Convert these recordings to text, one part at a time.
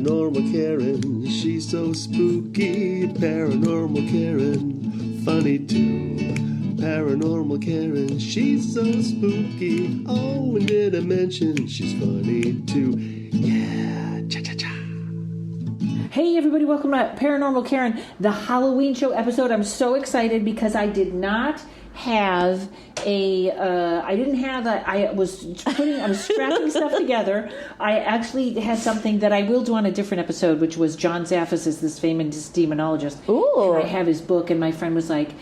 Paranormal Karen, she's so spooky. Paranormal Karen, funny too. Paranormal Karen, she's so spooky. Oh, and did I mention she's funny too? Yeah, cha-cha-cha. Hey everybody, welcome to Paranormal Karen, the Halloween show episode. I'm so excited because I did not have I was scrapping stuff together. I actually had something that I will do on a different episode, which was John Zaffis is this famous demonologist. Ooh. And I have his book, and my friend was like,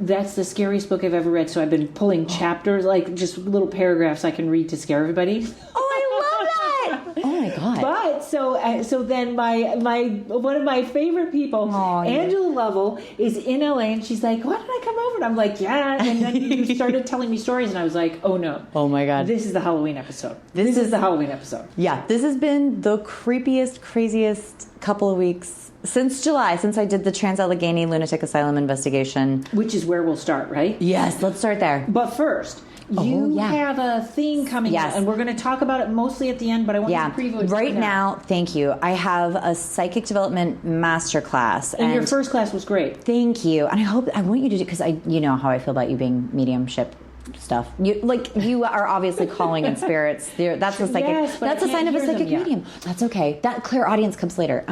that's the scariest book I've ever read. So I've been pulling chapters, like just little paragraphs I can read to scare everybody. Oh my God. But so then my one of my favorite people, Angela Lovell, is in LA, and she's like, why did I come over? And I'm like, yeah. And then you started telling me stories, and I was like, oh no. Oh my God. This is the Halloween episode. This is the Halloween episode. Yeah, this has been the creepiest, craziest couple of weeks since July, since I did the Trans-Allegheny Lunatic Asylum investigation. Which is where we'll start, right? Yes, let's start there. But first, you have a thing coming out, and we're going to talk about it mostly at the end, but I want to preview it right now. Thank you. I have a psychic development masterclass. And your first class was great. Thank you. And I want you to do, because you know how I feel about you being mediumship stuff. You are obviously calling in spirits. That's a psychic. Yes, that's a sign of a psychic medium. That's okay. That clairaudience comes later.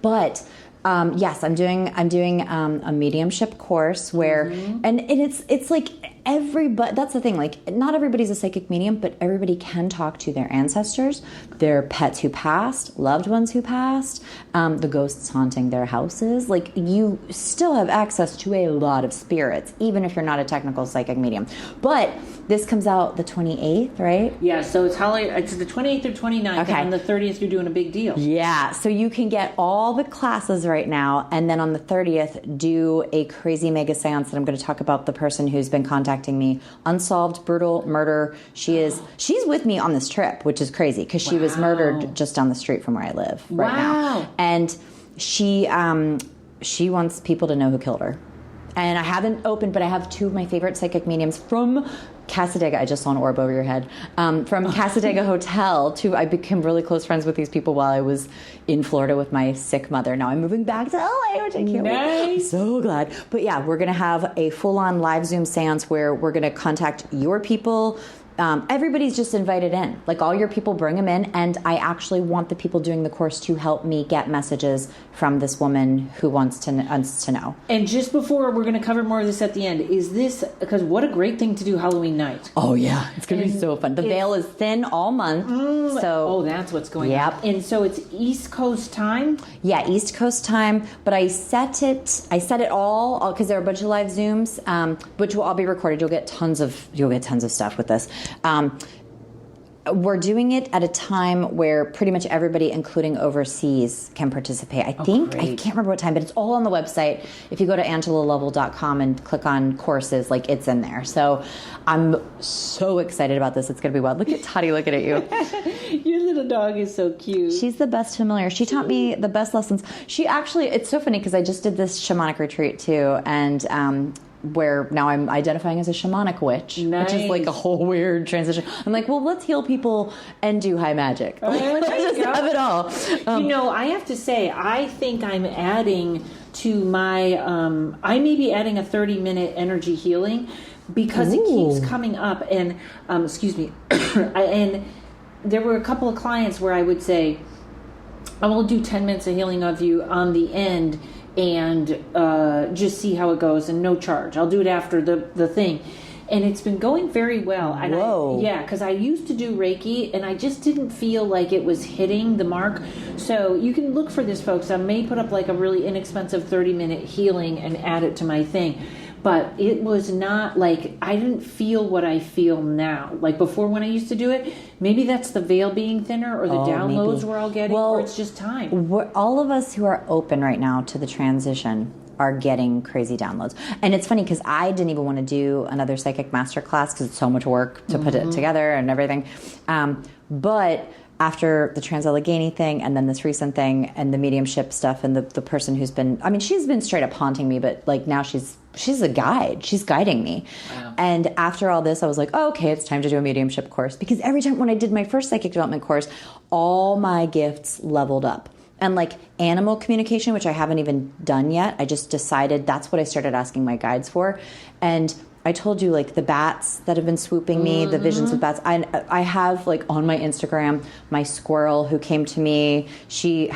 Yes, I'm doing a mediumship course where, and it's like everybody. That's the thing. Like, not everybody's a psychic medium, but everybody can talk to their ancestors, their pets who passed, loved ones who passed, the ghosts haunting their houses. Like, you still have access to a lot of spirits, even if you're not a technical psychic medium. But this comes out the 28th, right? Yeah. So it's the 28th or 29th, okay. And on the 30th, you're doing a big deal. Yeah. So you can get all the classes right now, and then on the 30th, do a crazy mega seance that I'm going to talk about the person who's been contacting me. Unsolved brutal murder. She's with me on this trip, which is crazy because she was murdered just down the street from where I live right now. And she wants people to know who killed her. And I haven't opened, but I have two of my favorite psychic mediums from Casadega. I just saw an orb over your head. From Casadega Hotel. I became really close friends with these people while I was in Florida with my sick mother. Now I'm moving back to LA, which I can't wait. I'm so glad. But yeah, we're going to have a full-on live Zoom seance where we're going to contact your people. Everybody's just invited in. Like, all your people, bring them in. And I actually want the people doing the course to help me get messages from this woman who wants us to know. And just before, we're going to cover more of this at the end. Is this, because what a great thing to do Halloween night. Oh, yeah. It's going to be so fun. The veil is thin all month. That's what's going on. And so it's East Coast time? Yeah, East Coast time. But I set it all, because there are a bunch of live Zooms, which will all be recorded. You'll get tons of stuff with this. We're doing it at a time where pretty much everybody, including overseas, can participate. I can't remember what time, but it's all on the website. If you go to angelalovell.com and click on courses, like, it's in there. So I'm so excited about this. It's going to be wild. Look at Toddy looking at you. Your little dog is so cute. She's the best familiar. She taught me the best lessons. She actually, it's so funny because I just did this shamanic retreat too, and where now I'm identifying as a shamanic witch, which is like a whole weird transition. I'm like, well, let's heal people and do high magic. Let's just have it all. I have to say, I think I'm adding to my, I may be adding a 30-minute energy healing because it keeps coming up. And, excuse me, and there were a couple of clients where I would say, I will do 10 minutes of healing of you on the end, and just see how it goes, and no charge. I'll do it after the thing. And it's been going very well. And because I used to do Reiki, and I just didn't feel like it was hitting the mark. So you can look for this, folks. I may put up like a really inexpensive 30-minute healing and add it to my thing. But it was not like, I didn't feel what I feel now. Like before when I used to do it, maybe that's the veil being thinner, or the downloads we're all getting, or it's just time. All of us who are open right now to the transition are getting crazy downloads. And it's funny because I didn't even want to do another psychic masterclass because it's so much work to put it together and everything. But after the Trans-Allegheny thing and then this recent thing and the mediumship stuff and the person who's been, I mean, she's been straight up haunting me, but like now she's a guide. She's guiding me. Wow. And after all this, I was like, oh, okay, it's time to do a mediumship course. Because every time when I did my first psychic development course, all my gifts leveled up. And like animal communication, which I haven't even done yet. I just decided that's what I started asking my guides for. And I told you, like, the bats that have been swooping me, the visions with bats. I have, like, on my Instagram, my squirrel who came to me. She's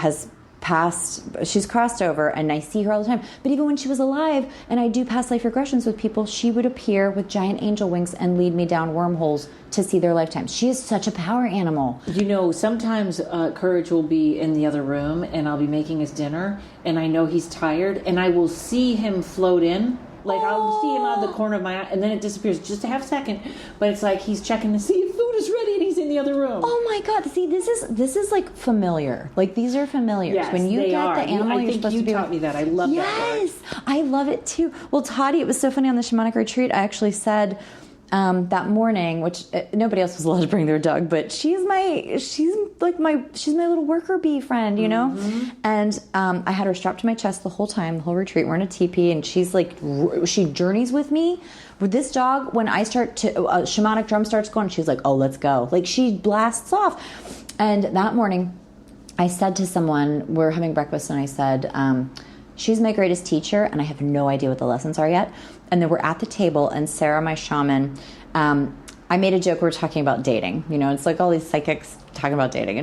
crossed over, and I see her all the time. But even when she was alive, and I do past life regressions with people, she would appear with giant angel wings and lead me down wormholes to see their lifetimes. She is such a power animal. You know, sometimes Courage will be in the other room, and I'll be making his dinner, and I know he's tired, and I will see him float in. Like, I'll see him out of the corner of my eye, and then it disappears just a half second. But it's like he's checking to see if food is ready, and he's in the other room. Oh my God! See, this is like familiar. Like, these are familiars. Yes, when you they get are. the animal, I you're think supposed you to be. taught me that. I love that. Yes, I love it too. Well, Toddy, it was so funny on the shamanic retreat. I actually said that morning, which nobody else was allowed to bring their dog, but she's my little worker bee friend, you know. And I had her strapped to my chest the whole time, the whole retreat. We're in a teepee, and she's like, she journeys with me. With this dog, when I start to shamanic drum starts going, she's like, oh, let's go. Like, she blasts off. And that morning, I said to someone, we're having breakfast, and I said, she's my greatest teacher, and I have no idea what the lessons are yet. And then we're at the table, and Sarah, my shaman, I made a joke. We were talking about dating. You know, it's like all these psychics talking about dating.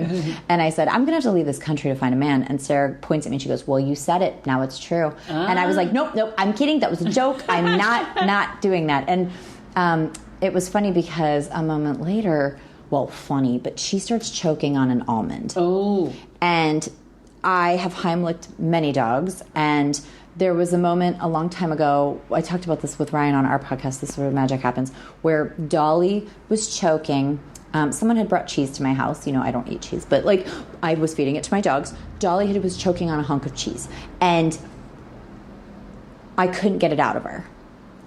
And I said, I'm going to have to leave this country to find a man. And Sarah points at me and she goes, well, you said it. Now it's true. And I was like, nope, I'm kidding. That was a joke. I'm not doing that. And it was funny because a moment later, well, funny, but she starts choking on an almond. Oh. And I have Heimlicked many dogs, and there was a moment a long time ago, I talked about this with Ryan on our podcast, This is Where Magic Happens, where Dolly was choking. Someone had brought cheese to my house. You know, I don't eat cheese, but like, I was feeding it to my dogs. Dolly was choking on a hunk of cheese, and I couldn't get it out of her.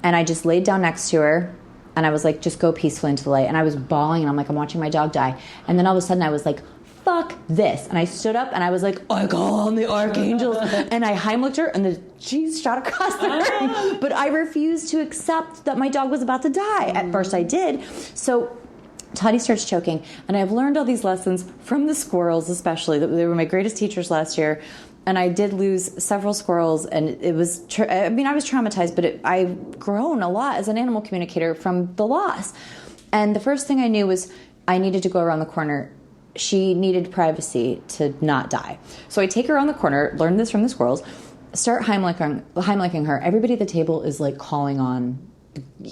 And I just laid down next to her, and I was like, just go peacefully into the light. And I was bawling, and I'm like, I'm watching my dog die. And then all of a sudden I was like, fuck this. And I stood up, and I was like, I call on the archangels. And I Heimlicked her, and the cheese shot across the room. But I refused to accept that my dog was about to die. At first I did. So Toddy starts choking, and I've learned all these lessons from the squirrels, especially. They were my greatest teachers last year. And I did lose several squirrels, and it was, I was traumatized, but I've grown a lot as an animal communicator from the loss. And the first thing I knew was I needed to go around the corner. She needed privacy to not die. So I take her around the corner, learn this from the squirrels, start Heimlicking her. Everybody at the table is like calling on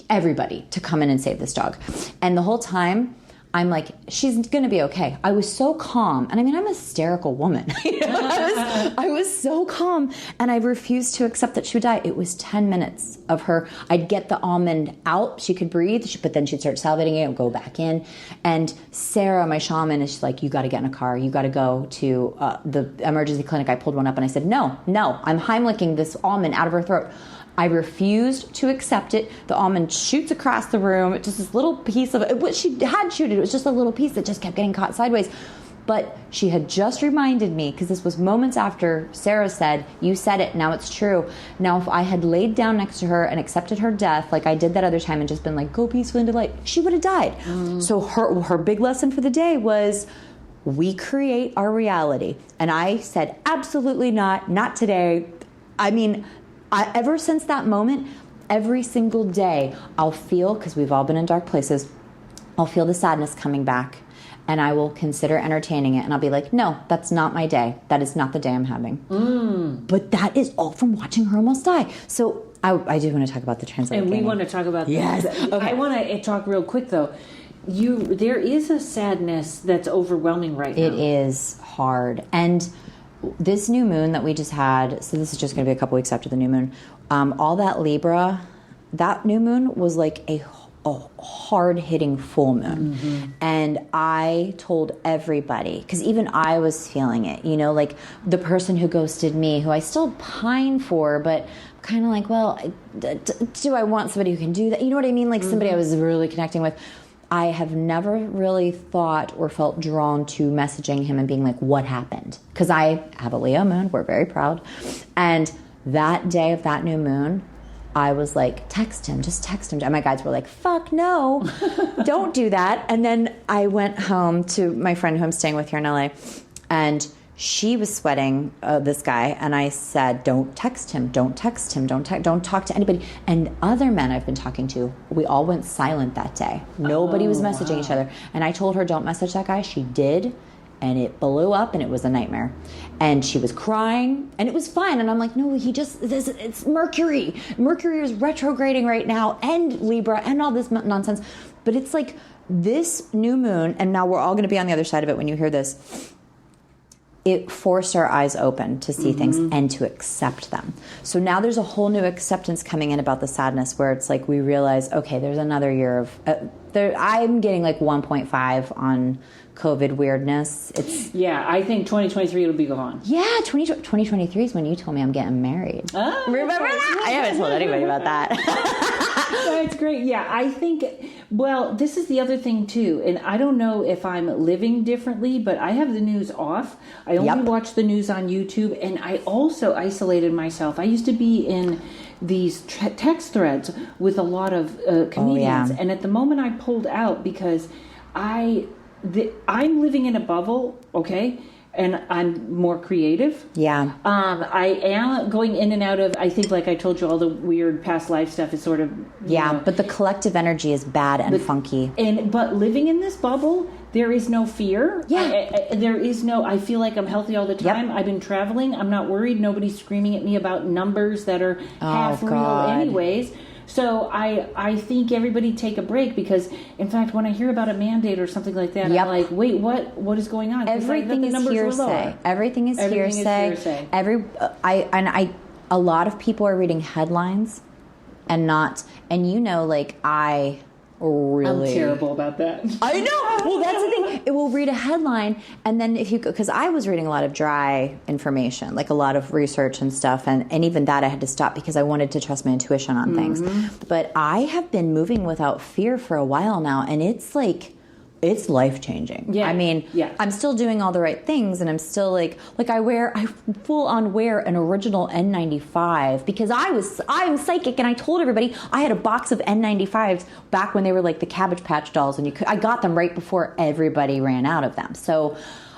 everybody to come in and save this dog. And the whole time, I'm like, she's going to be okay. I was so calm. And I mean, I'm a hysterical woman. You know? I was so calm. And I refused to accept that she would die. It was 10 minutes of her. I'd get the almond out. She could breathe. But then she'd start salivating it and go back in. And Sarah, my shaman, is like, you got to get in a car. You got to go to the emergency clinic. I pulled one up and I said, no, I'm Heimlicking this almond out of her throat. I refused to accept it. The almond shoots across the room. Just this little piece of it. She had shooted. It was just a little piece that just kept getting caught sideways. But she had just reminded me, because this was moments after Sarah said, you said it, now it's true. Now, if I had laid down next to her and accepted her death, like I did that other time, and just been like, go peacefully into light, she would have died. So her big lesson for the day was, we create our reality. And I said, absolutely not today. I mean, ever since that moment, every single day, I'll feel, because we've all been in dark places, I'll feel the sadness coming back, and I will consider entertaining it, and I'll be like, no, that's not my day. That is not the day I'm having. But that is all from watching her almost die. So I do want to talk about the translator. And we want to talk about yes. that. Okay. I want to talk real quick, though. There is a sadness that's overwhelming right now. It is hard. And this new moon that we just had, so this is just going to be a couple weeks after the new moon, all that Libra, that new moon was like a hard-hitting full moon. And I told everybody, because even I was feeling it, you know, like the person who ghosted me, who I still pine for, but kind of like, well, do I want somebody who can do that? You know what I mean? Like somebody I was really connecting with. I have never really thought or felt drawn to messaging him and being like, what happened? Because I have a Leo moon. We're very proud. And that day of that new moon, I was like, text him. And my guides were like, fuck no, don't do that. And then I went home to my friend who I'm staying with here in LA, and She was sweating, this guy, and I said, don't text him, don't text him, don't talk to anybody. And other men I've been talking to, we all went silent that day. Nobody was messaging each other. And I told her, don't message that guy. She did, and it blew up, and it was a nightmare. And she was crying, and it was fine. And I'm like, no, it's Mercury. Mercury is retrograding right now, and Libra, and all this nonsense. But it's like this new moon, and now we're all going to be on the other side of it when you hear this. It forced our eyes open to see things and to accept them. So now there's a whole new acceptance coming in about the sadness, where it's like we realize, okay, there's another year of... I'm getting like 1.5 on COVID weirdness. I think 2023 it'll be gone. Yeah, 2023 is when you told me I'm getting married. Oh, remember that? I haven't told anybody about that. That's great. Yeah, I think, well, this is the other thing too, and I don't know if I'm living differently, but I have the news off. I only watch the news on YouTube, and I also isolated myself. I used to be in these text threads with a lot of comedians, and at the moment I pulled out because I'm living in a bubble, okay? And I'm more creative. Yeah. I am going in and out of, I think, like I told you, all the weird past life stuff is sort of... but the collective energy is bad and funky. But living in this bubble, there is no fear. Yeah. There is no... I feel like I'm healthy all the time. I've been traveling. I'm not worried. Nobody's screaming at me about numbers that are half real anyways. So I think everybody take a break, because, in fact, when I hear about a mandate or something like that, I'm like, wait, what is going on? Everything is hearsay. Everything is hearsay. A lot of people are reading headlines and not, and I'm terrible about that. I know. Well, that's the thing. It will read a headline, and then because I was reading a lot of dry information, like a lot of research and stuff, and even that I had to stop because I wanted to trust my intuition on things. But I have been moving without fear for a while now, and it's like... it's life-changing. Yeah. I mean, I'm still doing all the right things, and I'm still I full-on wear an original N95 because I'm psychic, and I told everybody I had a box of N95s back when they were like the Cabbage Patch dolls, and I got them right before everybody ran out of them. So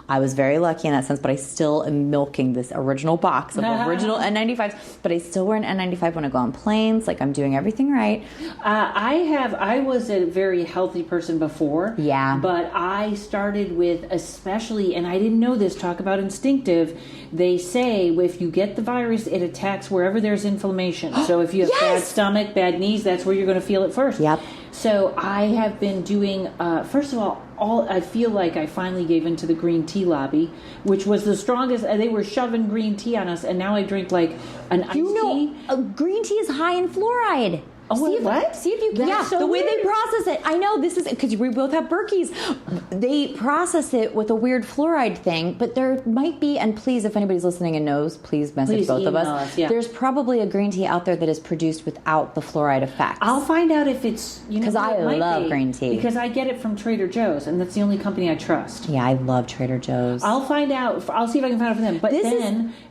I was very lucky in that sense, but I still am milking this original box of original N95s. But I still wear an N95 when I go on planes. Like, I'm doing everything right. I was a very healthy person before. Yeah. But I started with, especially, and I didn't know this, talk about instinctive. They say if you get the virus, it attacks wherever there's inflammation. So if you have bad stomach, bad knees, that's where you're going to feel it first. Yep. So I have been doing, first of all, I feel like I finally gave into the green tea lobby, which was the strongest. They were shoving green tea on us, and now I drink like an iced tea. Green tea is high in fluoride. What? See if you can. That's so the way weird. they process it. I know this is because we both have Berkeys. They process it with a weird fluoride thing, but there might be, and please, if anybody's listening and knows, please message both of us. There's probably a green tea out there that is produced without the fluoride effect. I'll find out if it's, because I love green tea. Because I get it from Trader Joe's, and that's the only company I trust. Yeah, I love Trader Joe's. I'll find out. I'll see if I can find out from them. But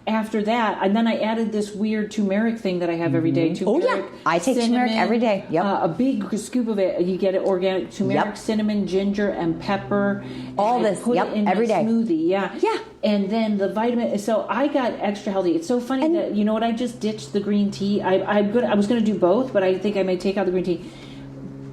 after that, and then I added this weird turmeric thing that I have every day. Turmeric, I take turmeric every day. Yep. A big scoop of it. You get it organic turmeric, cinnamon, ginger, and pepper. All this. Put it in every my day. Smoothie. Yeah. Yeah. And then the vitamin. So I got extra healthy. It's so funny that, you know what? I just ditched the green tea. I was going to do both, but I think I may take out the green tea.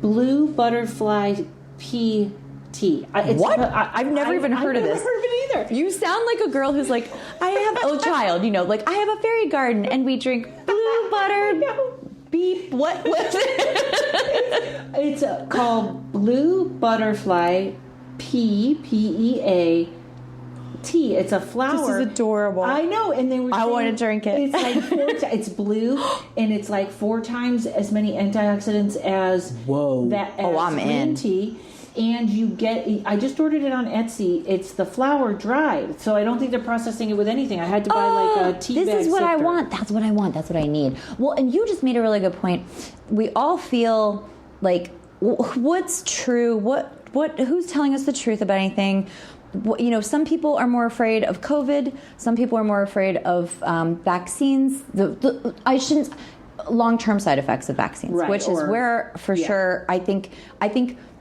Blue butterfly pea tea. What? I've never even heard of this. I've never heard of it either. You sound like a girl who's like, I have a child, I have a fairy garden, and we drink blue butter. Beep. What? It's called Blue Butterfly PEA tea. It's a flower. This is adorable. I know, and they were. I want to drink it. It's like it's blue, and it's like 4 times as many antioxidants as I'm green in. tea. And you get, I just ordered it on Etsy. It's the flower dried. So I don't think they're processing it with anything. I had to buy like a tea bag. This is what sifter. I want. That's what I want. That's what I need. Well, and you just made a really good point. We all feel like, what's true? Who's telling us the truth about anything? Some people are more afraid of COVID. Some people are more afraid of vaccines. Long-term side effects of vaccines, which is where, for sure, I think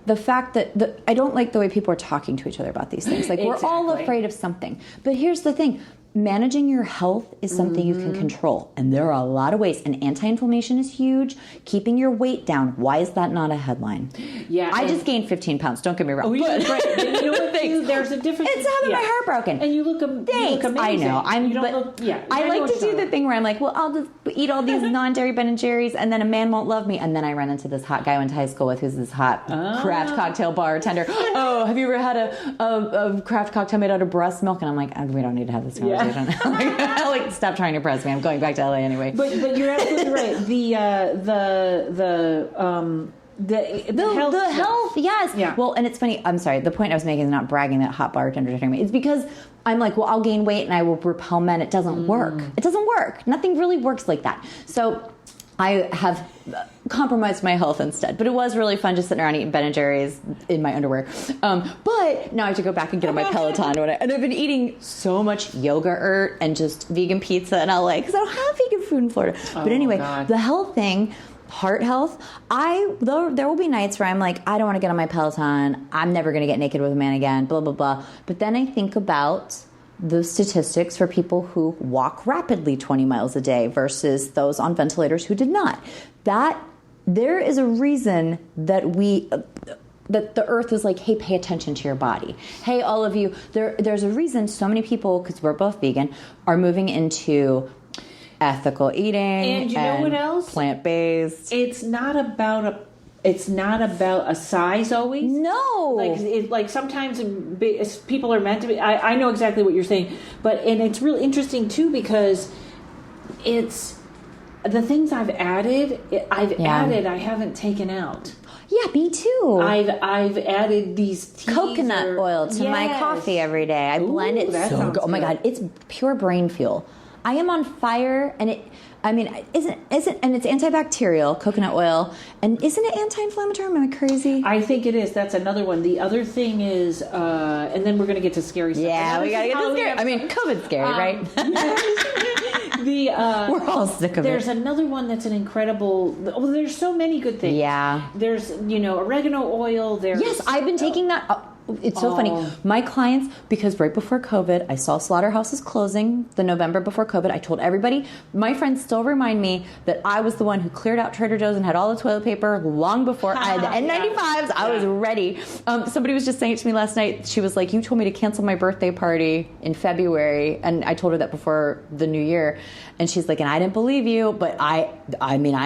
the fact that I don't like the way people are talking to each other about these things. Like, we're all afraid of something. But here's the thing. Managing your health is something you can control. And there are a lot of ways. And anti-inflammation is huge. Keeping your weight down. Why is that not a headline? Yeah. I just gained 15 pounds. Don't get me wrong. Oh, you're right. And you know what, too? There's a difference. It's having my heart broken. And you look amazing. I know. I like to do the thing where I'm like, well, I'll just eat all these non-dairy Ben & Jerry's, and then a man won't love me. And then I run into this hot guy I went to high school with who's this hot craft cocktail bartender. Oh, have you ever had a craft cocktail made out of breast milk? And I'm like, we don't need to have this conversation. Yeah. Like, stop trying to impress me. I'm going back to LA anyway. But you're absolutely right. The health, yes. Yeah. Well, and it's funny. I'm sorry. The point I was making is not bragging that hot bartenders are telling me. It's because I'm like, well, I'll gain weight and I will repel men. It doesn't work. It doesn't work. Nothing really works like that. So I have compromised my health instead. But it was really fun just sitting around eating Ben & Jerry's in my underwear. But now I have to go back and get on my Peloton. And I've been eating so much yogurt and just vegan pizza in LA because I don't have vegan food in Florida. But anyway, the health thing, heart health, there will be nights where I'm like, I don't want to get on my Peloton. I'm never going to get naked with a man again, blah, blah, blah. But then I think about the statistics for people who walk rapidly 20 miles a day versus those on ventilators who did not. That there is a reason that that the earth is like, hey, pay attention to your body. Hey, all of you, there's a reason so many people, because we're both vegan, are moving into ethical eating and you know what else? Plant-based. It's not about a size always. No. Like sometimes people are meant to be. I know exactly what you're saying, and it's really interesting too because it's the things I've added. I haven't taken out. Yeah, me too. I've added these coconut oil to my coffee every day. I blend it so good. Oh my God, it's pure brain fuel. I am on fire, and isn't and it's antibacterial, coconut oil, and isn't it anti-inflammatory? Am I crazy? I think it is. That's another one. The other thing is, and then we're going to get to scary stuff. Yeah, we got to get to scary. I mean, COVID's scary, right? We're all sick of it. There's another one that's an incredible. Well, there's so many good things. Yeah. There's oregano oil. Yes, I've been taking that. It's so funny. My clients, because right before COVID, I saw slaughterhouses closing the November before COVID. I told everybody, my friends still remind me that I was the one who cleared out Trader Joe's and had all the toilet paper long before I had the N95s. I was ready. Somebody was just saying it to me last night. She was like, you told me to cancel my birthday party in February. And I told her that before the new year. And she's like, and I didn't believe you, but I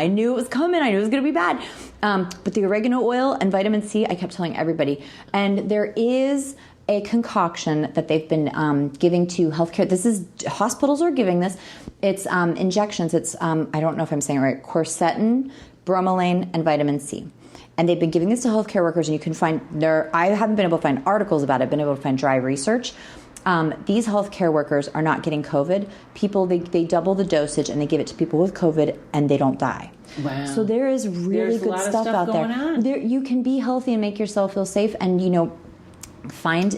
knew it was coming. I knew it was going to be bad. But the oregano oil and vitamin C, I kept telling everybody. And there is a concoction that they've been giving to healthcare. Hospitals are giving this. It's injections. It's, I don't know if I'm saying it right, quercetin, bromelain, and vitamin C. And they've been giving this to healthcare workers, and you can find I haven't been able to find articles about it. I've been able to find dry research. These healthcare workers are not getting COVID. People, they double the dosage, and they give it to people with COVID, and they don't die. Wow. So there is really good stuff out there. You can be healthy and make yourself feel safe, and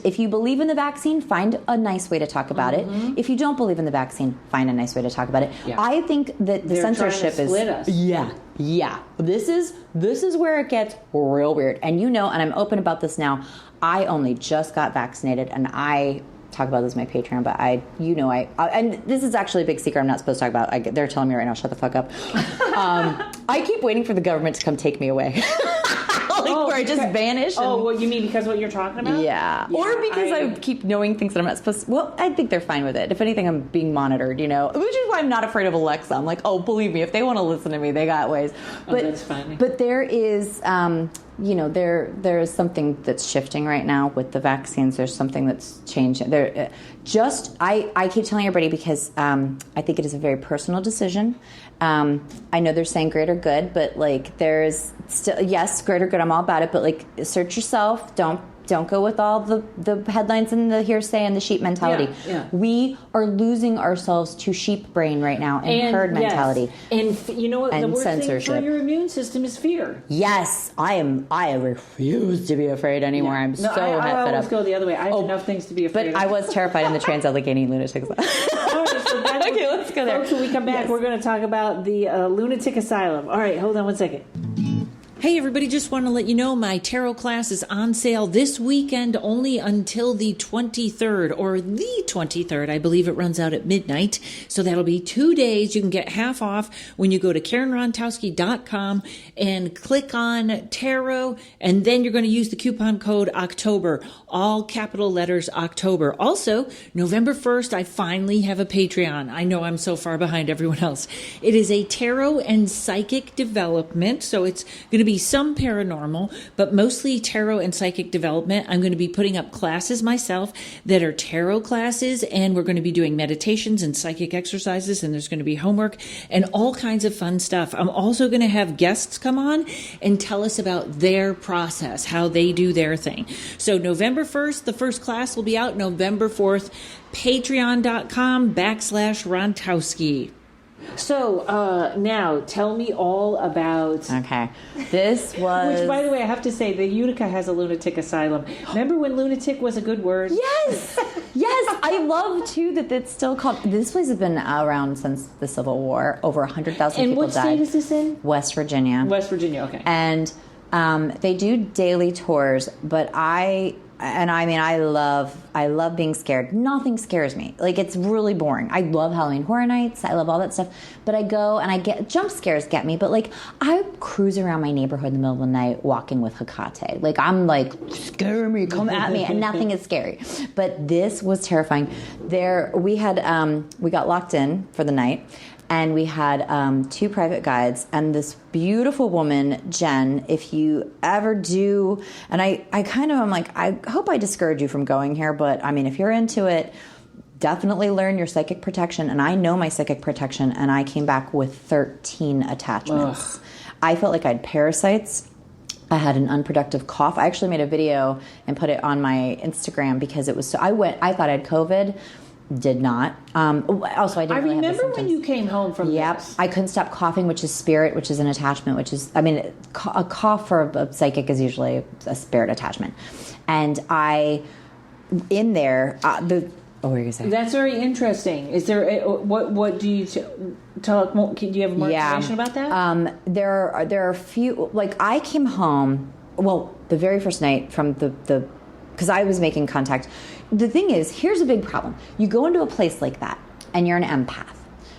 if you believe in the vaccine, find a nice way to talk about it. If you don't believe in the vaccine, find a nice way to talk about it. Yeah. I think that the censorship is split us. Yeah. This is where it gets real weird. And and I'm open about this now. I only just got vaccinated, and I talk about this on my Patreon, but and this is actually a big secret I'm not supposed to talk about. They're telling me right now, shut the fuck up. I keep waiting for the government to come take me away. Where I just vanish. What you mean because what you're talking about? Yeah. Or because I keep knowing things that I'm not supposed to. Well, I think they're fine with it. If anything, I'm being monitored, which is why I'm not afraid of Alexa. I'm like, believe me, if they want to listen to me, they got ways. But that's funny. But there is, there is something that's shifting right now with the vaccines. There's something that's changing. I keep telling everybody because I think it is a very personal decision. I know they're saying greater good, but there's still, yes, greater good. I'm all about it, but search yourself. Don't go with all the headlines and the hearsay and the sheep mentality. Yeah. We are losing ourselves to sheep brain right now and herd mentality. And you know what? And the worst censorship. thing for your immune system is fear. Yes, I refuse to be afraid anymore. I'm so fed up. I always go the other way. I have enough things to be afraid of. But I was terrified in the Trans-Allegheny lunatics. Okay, let's go there. Folks, when we come back, we're going to talk about the lunatic asylum. All right, hold on one second. Hey everybody, just want to let you know my tarot class is on sale this weekend only until the 23rd, or the 23rd. I believe it runs out at midnight. So that'll be 2 days. You can get half off when you go to karenrontowski.com and click on tarot, and then you're going to use the coupon code October, all capital letters October. Also, November 1st, I finally have a Patreon. I know I'm so far behind everyone else. It is a tarot and psychic development, so it's going to be some paranormal, but mostly tarot and psychic development. I'm going to be putting up classes myself that are tarot classes, and we're going to be doing meditations and psychic exercises, and there's going to be homework and all kinds of fun stuff. I'm also going to have guests come on and tell us about their process, how they do their thing. So November 1st, the first class will be out. November 4th, patreon.com/Rontowski. So now tell me all about... Okay. This was... Which, by the way, I have to say, the Utica has a lunatic asylum. Remember when lunatic was a good word? Yes! Yes! I love, too, that it's still called... This place has been around since the Civil War. Over 100,000 people died. And what state is this in? West Virginia. West Virginia, okay. And they do daily tours, but I love being scared. Nothing scares me. Like, it's really boring. I love Halloween Horror Nights. I love all that stuff. But I go and I get jump scares get me. But like, I cruise around my neighborhood in the middle of the night walking with Hecate. Like, I'm like, scare me, come at me, and nothing is scary. But this was terrifying. We got locked in for the night. And we had 2 private guides, and this beautiful woman, Jen, if you ever do, and I'm like, I hope I discourage you from going here, but I mean, if you're into it, definitely learn your psychic protection. And I know my psychic protection, and I came back with 13 attachments. Ugh. I felt like I had parasites. I had an unproductive cough. I actually made a video and put it on my Instagram because it was so, I thought I had COVID. Did not. Also, I didn't. I really remember have the when you came home from this. I couldn't stop coughing, which is spirit, which is an attachment, which is, I mean, a cough for a psychic is usually a spirit attachment. And in there, what were you going to say? That's very interesting. Is there, what do you talk more, do you have more information about that? There are a few, like, I came home, well, the very first night from because I was making contact. The thing is, here's a big problem. You go into a place like that, and you're an empath.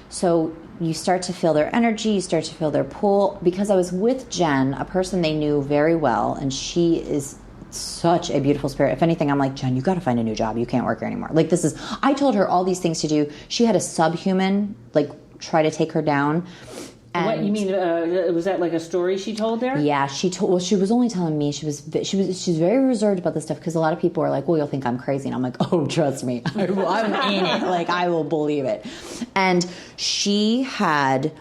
So you start to feel their energy, you start to feel their pull. Because I was with Jen, a person they knew very well, and she is such a beautiful spirit. If anything, I'm like, Jen, you got to find a new job. You can't work here anymore. Like, I told her all these things to do. She had a subhuman, like, try to take her down. And what you mean? Was that like a story she told there? Yeah, she was only telling me. She's very reserved about this stuff because a lot of people are like, "Well, you'll think I'm crazy," and I'm like, "Oh, trust me, I'm in it. Like, I will believe it." And she had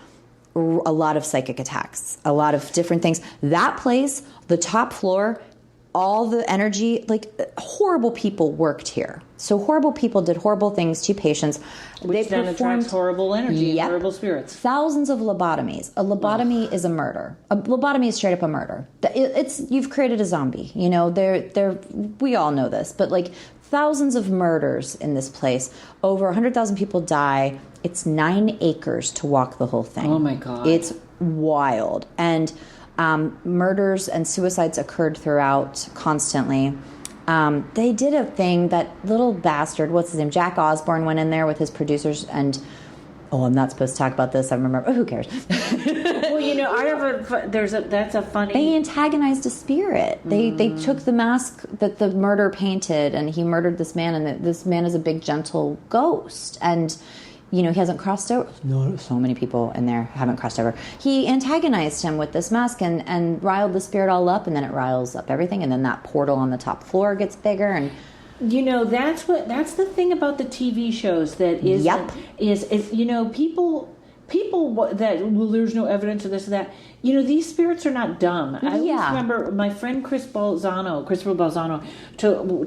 a lot of psychic attacks, a lot of different things. That place, the top floor, all the energy, like, horrible people worked here. So horrible people did horrible things to patients. Which then attracts horrible energy, and horrible spirits. Thousands of lobotomies. A lobotomy is a murder. A lobotomy is straight up a murder. You've created a zombie. You know, we all know this. But like, thousands of murders in this place. Over 100,000 people die. It's 9 acres to walk the whole thing. Oh my God. It's wild. And murders and suicides occurred throughout constantly. They did a thing, that little bastard, what's his name? Jack Osborne went in there with his producers and, I'm not supposed to talk about this. I remember. Oh, who cares? Well, you know, that's a funny. They antagonized a spirit. They took the mask that the murderer painted, and he murdered this man, and this man is a big, gentle ghost. And, you know, he hasn't crossed over. No, so many people in there haven't crossed over. He antagonized him with this mask and riled the spirit all up, and then it riles up everything, and then that portal on the top floor gets bigger. And you know, that's the thing about the TV shows that is, you know, people that, well, there's no evidence of this or that. You know, these spirits are not dumb. I always remember my friend Christopher Balzano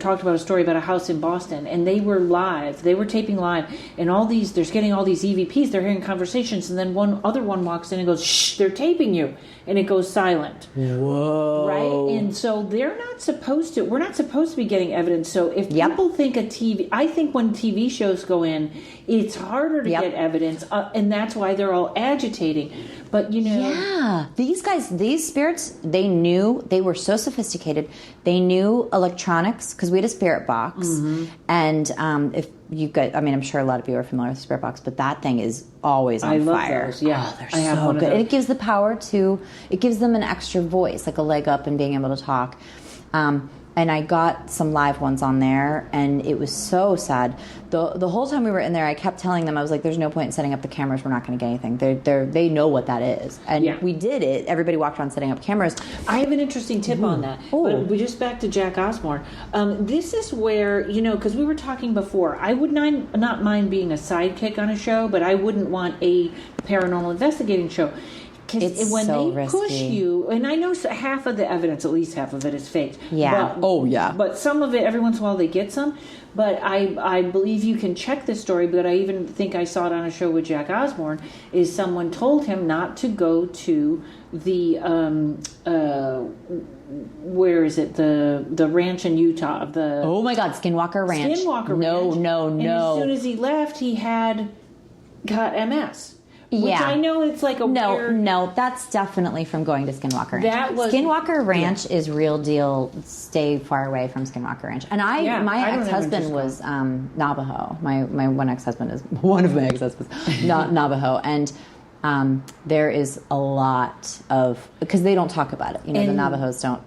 talked about a story about a house in Boston, and they were live. They were taping live, and there's getting all these EVPs. They're hearing conversations, and then one walks in and goes, "Shh, they're taping you," and it goes silent. Whoa! Right, and so we're not supposed to be getting evidence. So if people think I think when TV shows go in, it's harder to get evidence, and that's why why they're all agitating. But, Yeah. These spirits, they were so sophisticated. They knew electronics, because we had a spirit box. Mm-hmm. And if you guys, I mean, I'm sure a lot of you are familiar with the spirit box, but that thing is always on fire. Those, yeah. Oh, they're so good. And it gives the power it gives them an extra voice, like a leg up in being able to talk. And I got some live ones on there, and it was so sad. The whole time we were in there, I kept telling them, I was like, there's no point in setting up the cameras. We're not going to get anything. They know what that is. And we did it. Everybody walked around setting up cameras. I have an interesting tip on that. But we just back to Jack Osborne. This is where, because we were talking before, I would not mind being a sidekick on a show, but I wouldn't want a paranormal investigating show. Because when so they risky. push you, and I know half of the evidence, at least half of it, is faked. Yeah. But some of it, every once in a while, they get some. But I believe you can check this story, but I even think I saw it on a show with Jack Osborne, is someone told him not to go to the, where is it, the ranch in Utah. Oh my God, Skinwalker Ranch. Skinwalker Ranch. No. And as soon as he left, he got MS. Which I know it's like a weird... No, that's definitely from going to Skinwalker Ranch. Skinwalker Ranch is real deal. Stay far away from Skinwalker Ranch. And my ex-husband was Navajo. My one ex-husband is one of my ex-husbands, not Navajo. And there is a lot of... Because they don't talk about it. The Navajos don't...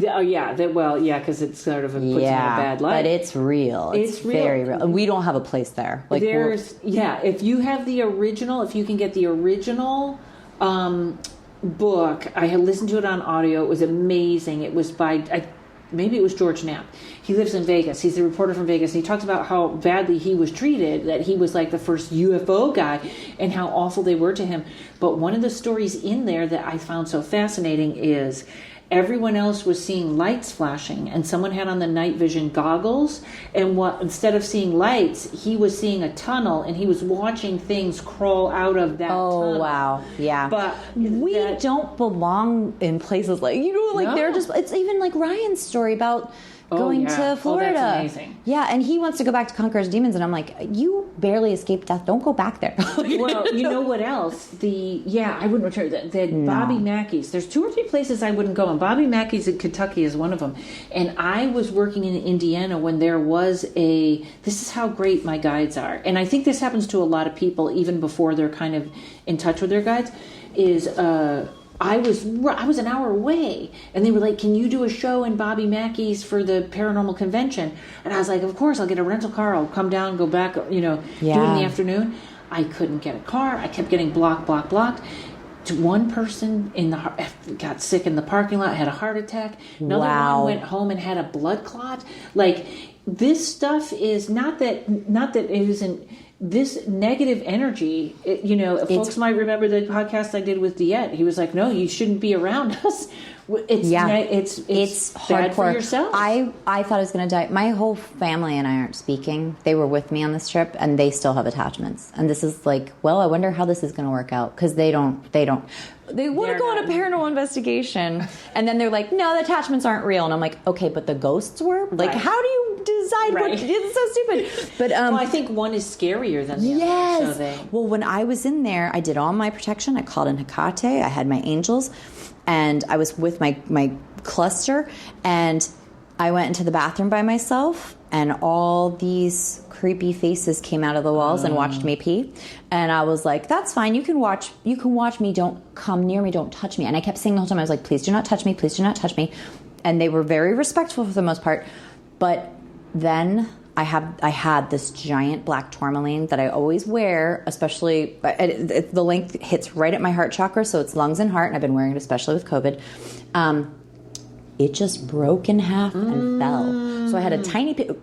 Oh, yeah. Because it sort of puts them in a bad light. But it's real. It's very real. And we don't have a place there. Like if you have the original, if you can get the original book, I had listened to it on audio. It was amazing. It was by, maybe it was George Knapp. He lives in Vegas. He's a reporter from Vegas. And he talks about how badly he was treated, that he was like the first UFO guy, and how awful they were to him. But one of the stories in there that I found so fascinating is... Everyone else was seeing lights flashing, and someone had on the night vision goggles, and instead of seeing lights, he was seeing a tunnel, and he was watching things crawl out of that tunnel. Oh, wow. Yeah. But we don't belong in places like, they're just, it's even like Ryan's story about going to Florida. That's amazing. Yeah, and he wants to go back to Conqueror's Demons, and I'm like, you barely escaped death. Don't go back there. Well, you know what else? I wouldn't return that. Bobby Mackey's. There's 2 or 3 places I wouldn't go, and Bobby Mackey's in Kentucky is one of them. And I was working in Indiana when there was this is how great my guides are. And I think this happens to a lot of people even before they're kind of in touch with their guides, is... I was an hour away, and they were like, can you do a show in Bobby Mackey's for the paranormal convention? And I was like, of course, I'll get a rental car. I'll come down, go back, do it in the afternoon. I couldn't get a car. I kept getting blocked. To one person got sick in the parking lot, had a heart attack. Another one went home and had a blood clot. Like, this stuff is not that it isn't... This negative energy, folks might remember the podcast I did with Diet. He was like, "No, you shouldn't be around us. It's bad for yourself." I thought I was going to die. My whole family and I aren't speaking. They were with me on this trip, and they still have attachments. And this is like, well, I wonder how this is going to work out, because they want to go on a paranormal investigation, and then they're like, no, the attachments aren't real. And I'm like, okay, but the ghosts were? Like, how do you decide what? It's so stupid. But I think one is scarier than the other. So well, when I was in there, I did all my protection. I called in Hecate. I had my angels, and I was with my cluster, and I went into the bathroom by myself, and all these creepy faces came out of the walls and watched me pee. And I was like, that's fine. You can watch me. Don't come near me. Don't touch me. And I kept saying the whole time, I was like, please do not touch me. Please do not touch me. And they were very respectful for the most part. But then I had this giant black tourmaline that I always wear, especially the length hits right at my heart chakra. So it's lungs and heart. And I've been wearing it, especially with COVID. It just broke in half and fell. So I had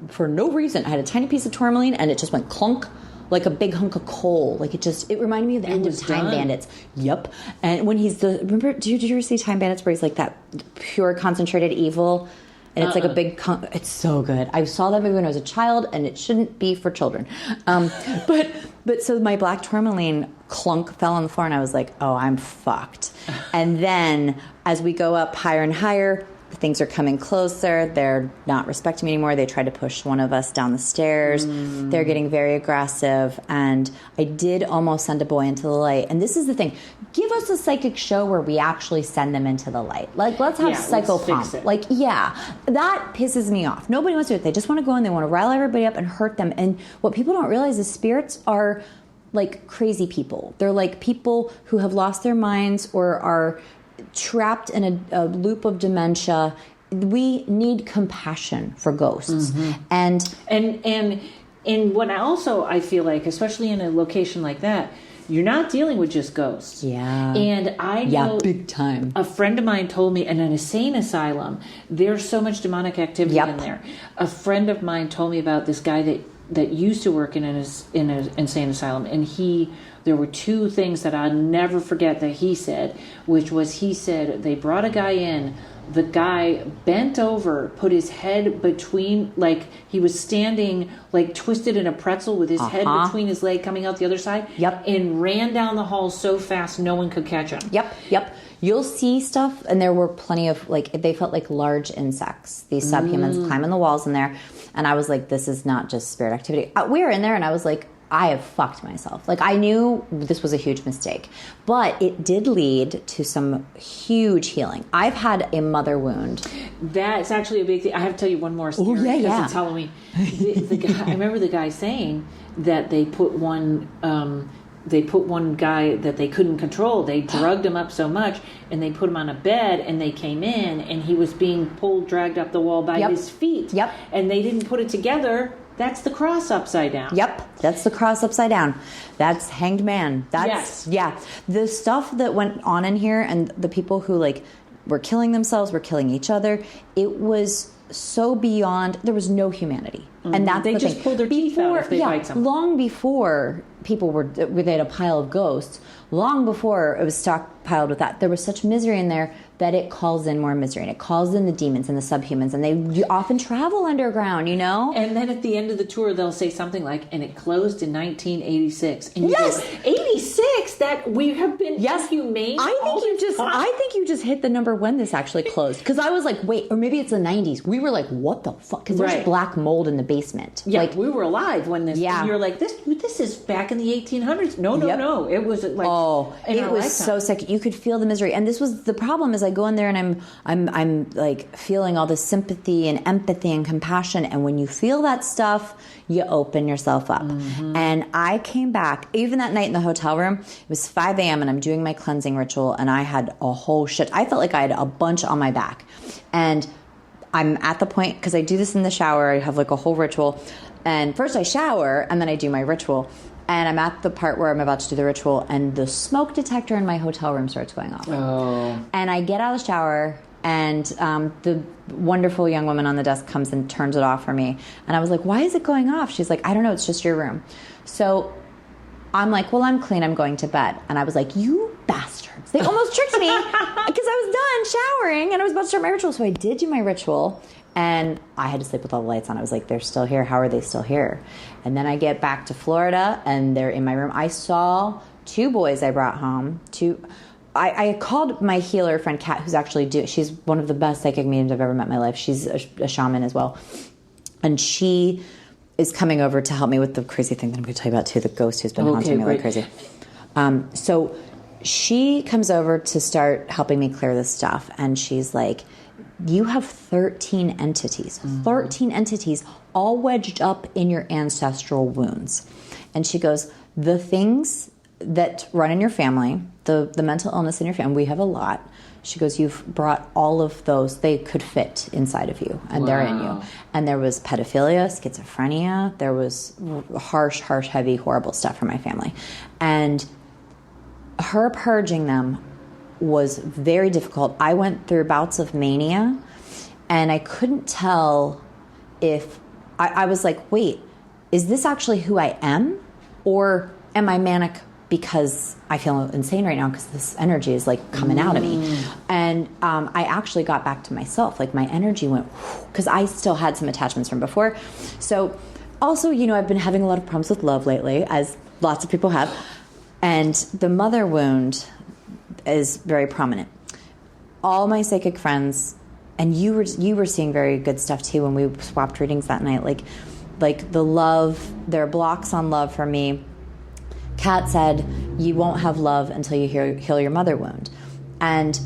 for no reason, I had a tiny piece of tourmaline, and it just went clunk like a big hunk of coal. Like it reminded me of the end of Time Bandits. Yep. And when remember, did you ever see Time Bandits where he's like that pure concentrated evil? And it's like a big, it's so good. I saw that movie when I was a child, and it shouldn't be for children. But so my black tourmaline clunk fell on the floor, and I was like, oh, I'm fucked. And then as we go up higher and higher, things are coming closer. They're not respecting me anymore. They tried to push one of us down the stairs. They're getting very aggressive. And I did almost send a boy into the light. And this is the thing. Give us a psychic show where we actually send them into the light. Like, let's have psychopomp. Like, yeah, that pisses me off. Nobody wants to do it. They just want to go in. They want to rile everybody up and hurt them. And what people don't realize is spirits are like crazy people. They're like people who have lost their minds or are trapped in a loop of dementia. We need compassion for ghosts. And what also I feel like, especially in a location like that, you're not dealing with just ghosts. Yeah. And I know big time. A friend of mine told me in an insane asylum, there's so much demonic activity in there. A friend of mine told me about this guy that used to work in an insane asylum, and there were two things that I'll never forget that he said, which was he said they brought a guy in. The guy bent over, put his head between, like he was standing like twisted in a pretzel with his head between his leg coming out the other side. And ran down the hall so fast no one could catch him. You'll see stuff, and there were plenty of, like, they felt like large insects. These subhumans climbing the walls in there. And I was like, this is not just spirit activity. We were in there, and I was like, I have fucked myself. Like, I knew this was a huge mistake. But it did lead to some huge healing. I've had a mother wound. That's actually a big thing. I have to tell you one more story. Because it's Halloween. The guy, I remember the guy saying that they put one guy that they couldn't control. They drugged him up so much, and they put him on a bed, and they came in, and he was being dragged up the wall by his feet. And they didn't put it together. That's the cross upside down. That's the cross upside down. That's hanged man. The stuff that went on in here, and the people who like were killing themselves, were killing each other. It was so beyond. There was no humanity, and that's they the just thing. Pulled their teeth out if they bite someone. Long before people they had a pile of ghosts. Long before it was stockpiled with that, there was such misery in there that it calls in more misery, and it calls in the demons and the subhumans, and they often travel underground, you know? And then at the end of the tour, they'll say something like, and it closed in 1986. And you go, 86? That we have been humane I think you just hit the number when this actually closed. Because I was like, wait, or maybe it's the 90s. We were like, what the fuck? Because there's black mold in the basement. Yeah, like, we were alive when this, and you're like, this is back in the 1800s. No. It was like, it was so sick. You could feel the misery. And this was the problem is I go in there and I'm like feeling all this sympathy and empathy and compassion. And when you feel that stuff, you open yourself up. And I came back, even that night in the hotel room, it was 5 a.m. and I'm doing my cleansing ritual, and I had a whole shit. I felt like I had a bunch on my back. And I'm at the point, because I do this in the shower, I have like a whole ritual. And first I shower, and then I do my ritual. And I'm at the part where I'm about to do the ritual, and the smoke detector in my hotel room starts going off. And I get out of the shower, and the wonderful young woman on the desk comes and turns it off for me. And I was like, why is it going off? She's like, I don't know, it's just your room. So I'm like, well, I'm clean, I'm going to bed. And I was like, you bastards. They almost tricked me because I was done showering, and I was about to start my ritual. So I did do my ritual. And I had to sleep with all the lights on. I was like, they're still here. How are they still here? And then I get back to Florida, and they're in my room. I saw 2 boys I brought home. I called my healer friend, Kat, who's actually she's one of the best psychic mediums I've ever met in my life. She's a shaman as well. And she is coming over to help me with the crazy thing that I'm going to tell you about, too, the ghost who's been haunting me like crazy. So she comes over to start helping me clear this stuff. And she's like, you have 13 entities, 13 entities all wedged up in your ancestral wounds. And she goes, the things that run in your family, the mental illness in your family, we have a lot. She goes, you've brought all of those. They could fit inside of you, and they're in you. And there was pedophilia, schizophrenia. There was harsh, heavy, horrible stuff from my family. And her purging them was very difficult. I went through bouts of mania, and I couldn't tell if I was like, wait, is this actually who I am, or am I manic because I feel insane right now because this energy is like coming out of me? And I actually got back to myself. Like my energy went, because I still had some attachments from before. So also, you know, I've been having a lot of problems with love lately, as lots of people have. And the mother wound is very prominent. All my psychic friends and you were seeing very good stuff too when we swapped readings that night. Like the love, there are blocks on love for me. Kat said, you won't have love until you heal your mother wound. And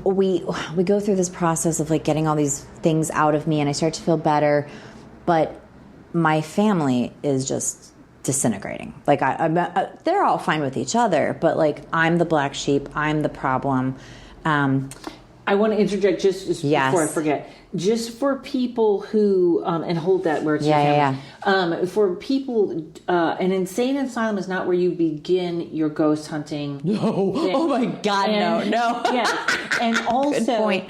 we go through this process of like getting all these things out of me, and I start to feel better, but my family is just disintegrating. Like they're all fine with each other, but like I'm the black sheep, I'm the problem. I want to interject just before I forget. Just for people who, and hold that where it's your family. For people, an insane asylum is not where you begin your ghost hunting. No. thing. Oh my God, no. Yeah. And also, good point.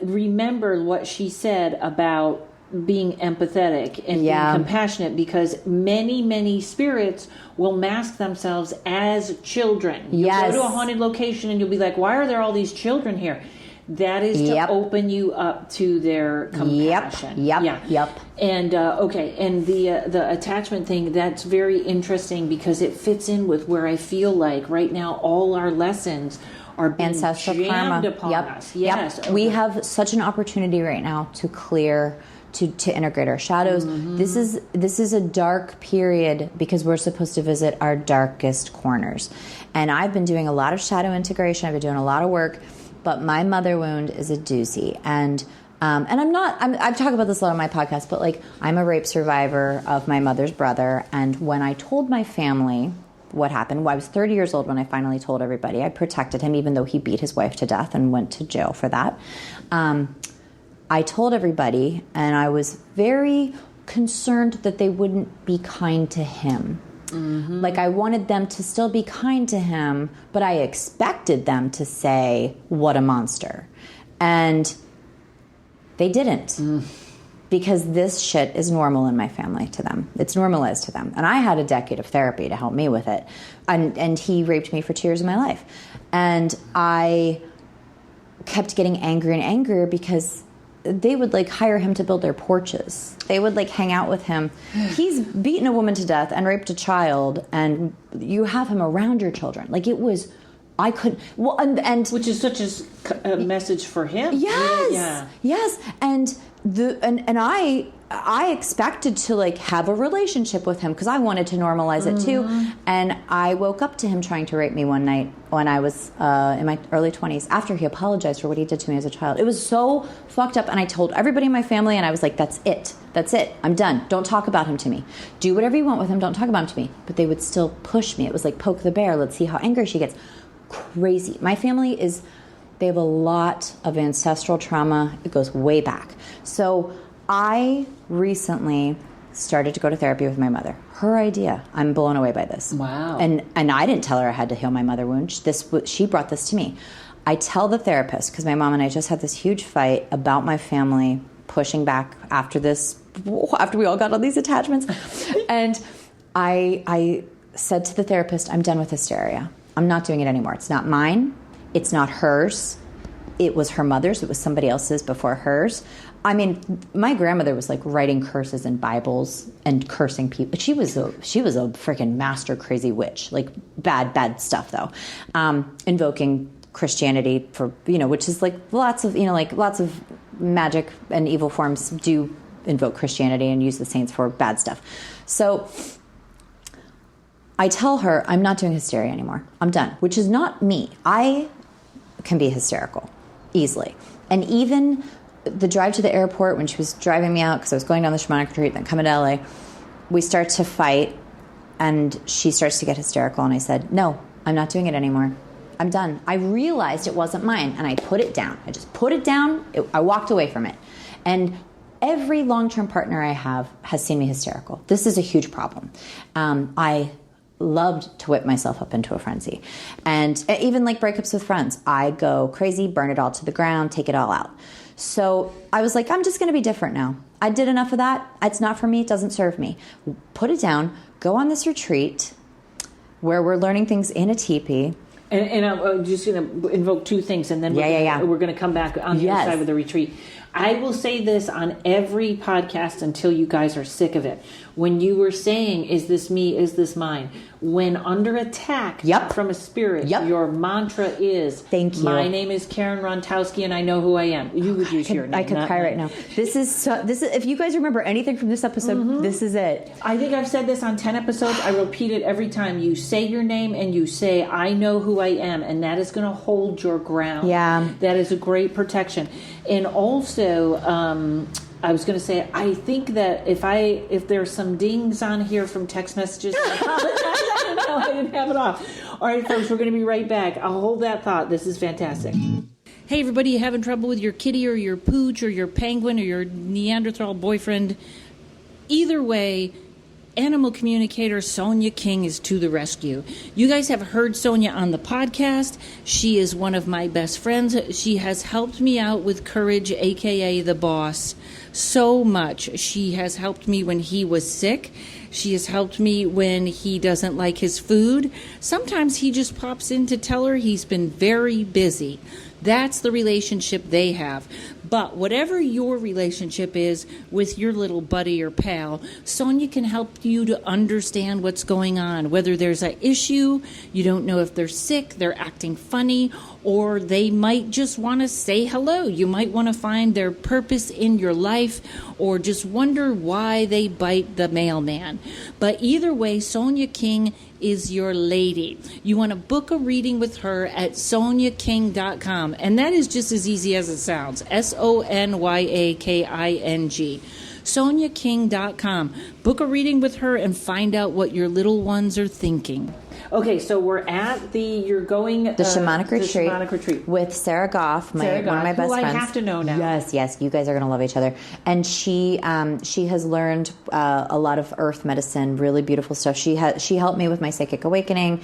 Remember what she said about being empathetic and being compassionate, because many spirits will mask themselves as children. You'll go to a haunted location and you'll be like, why are there all these children here? That is to open you up to their compassion. Yep. And and the attachment thing, that's very interesting because it fits in with where I feel like right now all our lessons are being ancestral jammed karma upon us. Yes. Okay. We have such an opportunity right now to clear, to integrate our shadows. Mm-hmm. This is a dark period because we're supposed to visit our darkest corners. And I've been doing a lot of shadow integration. I've been doing a lot of work, but my mother wound is a doozy. And I've talked about this a lot on my podcast, but like I'm a rape survivor of my mother's brother. And when I told my family what happened, I was 30 years old when I finally told everybody. I protected him even though he beat his wife to death and went to jail for that. I told everybody, and I was very concerned that they wouldn't be kind to him. Mm-hmm. Like I wanted them to still be kind to him, but I expected them to say, what a monster. And they didn't. Because this shit is normal in my family to them. It's normalized to them. And I had a decade of therapy to help me with it. And he raped me for 2 years of my life. And I kept getting angrier and angrier because they would like hire him to build their porches. They would like hang out with him. He's beaten a woman to death and raped a child, and you have him around your children. Like it was, I couldn't. Well, and which is such a message for him. Yes, and I expected to like have a relationship with him because I wanted to normalize it too. And I woke up to him trying to rape me one night when I was in my early 20s after he apologized for what he did to me as a child. It was so fucked up, and I told everybody in my family, and I was like, that's it. I'm done. Don't talk about him to me. Do whatever you want with him. Don't talk about him to me. But they would still push me. It was like poke the bear. Let's see how angry she gets. Crazy. My family they have a lot of ancestral trauma. It goes way back. So I recently started to go to therapy with my mother. Her idea. I'm blown away by this. Wow. And I didn't tell her I had to heal my mother wound. She brought this to me. I tell the therapist, because my mom and I just had this huge fight about my family pushing back after we all got all these attachments. And I said to the therapist, I'm done with hysteria. I'm not doing it anymore. It's not mine. It's not hers. It was her mother's. It was somebody else's before hers. I mean, my grandmother was like writing curses in Bibles and cursing people. She was a freaking master crazy witch, like bad stuff though. Invoking Christianity for, which is like lots of magic and evil forms do invoke Christianity and use the saints for bad stuff. So I tell her I'm not doing hysteria anymore. I'm done, which is not me. I can be hysterical easily. And even the drive to the airport when she was driving me out because I was going down the shamanic retreat, then coming to LA, we start to fight and she starts to get hysterical. And I said, no, I'm not doing it anymore. I'm done. I realized it wasn't mine and I put it down. I just put it down. I walked away from it. And every long-term partner I have has seen me hysterical. This is a huge problem. I loved to whip myself up into a frenzy. And even like breakups with friends, I go crazy, burn it all to the ground, take it all out. So I was like, I'm just going to be different now. I did enough of that. It's not for me. It doesn't serve me. Put it down. Go on this retreat where we're learning things in a teepee. And I'm just going to invoke two things, and then we're going to come back on the other side of the retreat. I will say this on every podcast until you guys are sick of it. When you were saying, is this me, is this mine? When under attack from a spirit, your mantra is, thank you. My name is Karen Rontowski and I know who I am. You would use your name. I could cry right now. This is if you guys remember anything from this episode, this is it. I think I've said this on 10 episodes. I repeat it every time. You say your name and you say, I know who I am, and that is going to hold your ground. Yeah. That is a great protection. And also, I was going to say, I think that if there's some dings on here from text messages, I apologize. I don't know. I didn't have it off. All right, folks, we're going to be right back. I'll hold that thought. This is fantastic. Hey, everybody, you having trouble with your kitty or your pooch or your penguin or your Neanderthal boyfriend? Either way, animal communicator Sonia King is to the rescue. You guys have heard Sonia on the podcast. She is one of my best friends. She has helped me out with Courage, a.k.a. the boss, so much. She has helped me when he was sick. She has helped me when he doesn't like his food. Sometimes he just pops in to tell her he's been very busy. That's the relationship they have. But whatever your relationship is with your little buddy or pal, Sonia can help you to understand what's going on. Whether there's an issue, you don't know if they're sick, they're acting funny, or they might just want to say hello. You might want to find their purpose in your life or just wonder why they bite the mailman. But either way, Sonia King is your lady. You want to book a reading with her at soniaking.com. And that is just as easy as it sounds. SONYAKING. soniaking.com. Book a reading with her and find out what your little ones are thinking. Okay, so we're at the shamanic retreat with Sarah Goff, one of my best friends. I have to know now. Yes, you guys are going to love each other. And she has learned a lot of earth medicine, really beautiful stuff. She helped me with my psychic awakening.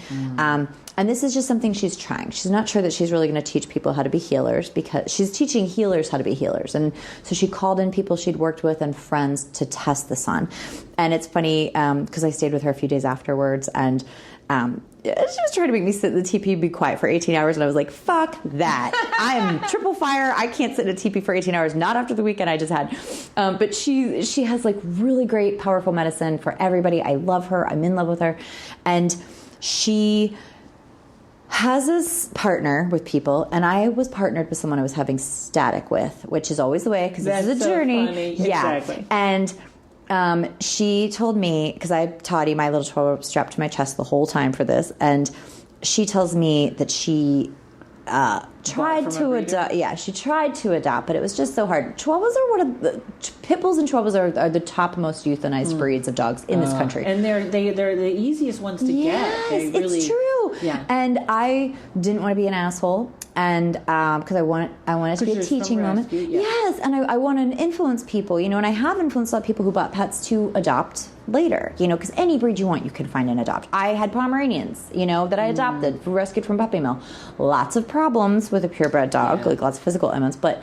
And this is just something she's trying. She's not sure that she's really going to teach people how to be healers, because she's teaching healers how to be healers. And so she called in people she'd worked with and friends to test this on. And it's funny because I stayed with her a few days afterwards, and she was trying to make me sit in the teepee and be quiet for 18 hours. And I was like, fuck that. I am triple fire. I can't sit in a teepee for 18 hours, not after the weekend I just had. But she has like really great, powerful medicine for everybody. I love her. I'm in love with her. And she has this partner with people, and I was partnered with someone I was having static with, which is always the way, because this is a journey. Funny. Yeah. Exactly. And she told me, because I had Toddy, my little chihuahua, strapped to my chest the whole time for this, and she tells me that she tried to adopt. Yeah, she tried to adopt, but it was just so hard. Chihuahuas are one of the pit bulls, and Chihuahuas are the top most euthanized breeds of dogs in this country, and they're the easiest ones to get. They really, it's true. Yeah, and I didn't want to be an asshole. And because I want it to be a teaching moment. Yes, and I want to influence people, and I have influenced a lot of people who bought pets to adopt later, because any breed you want, you can find and adopt. I had Pomeranians, that I adopted, rescued from puppy mill. Lots of problems with a purebred dog, like lots of physical elements, but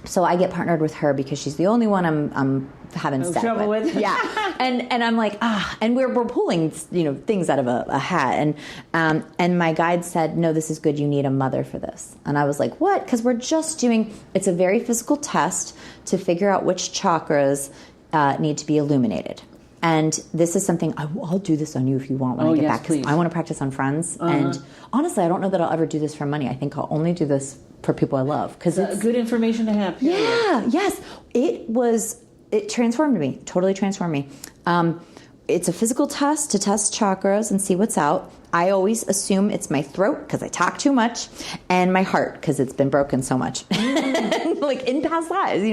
so I get partnered with her because she's the only one I'm having sex with. Yeah, and I'm like, and we're pulling things out of a hat, and my guide said, no, this is good. You need a mother for this, and I was like, what? Because we're just doing. It's a very physical test to figure out which chakras need to be illuminated. And this is something, I'll do this on you if you want when I get back, because I want to practice on friends. And honestly, I don't know that I'll ever do this for money. I think I'll only do this for people I love, because it's good information to have. Period. Yeah, yes. It transformed me, totally transformed me. It's a physical test to test chakras and see what's out. I always assume it's my throat because I talk too much, and my heart because it's been broken so much, like in past lives,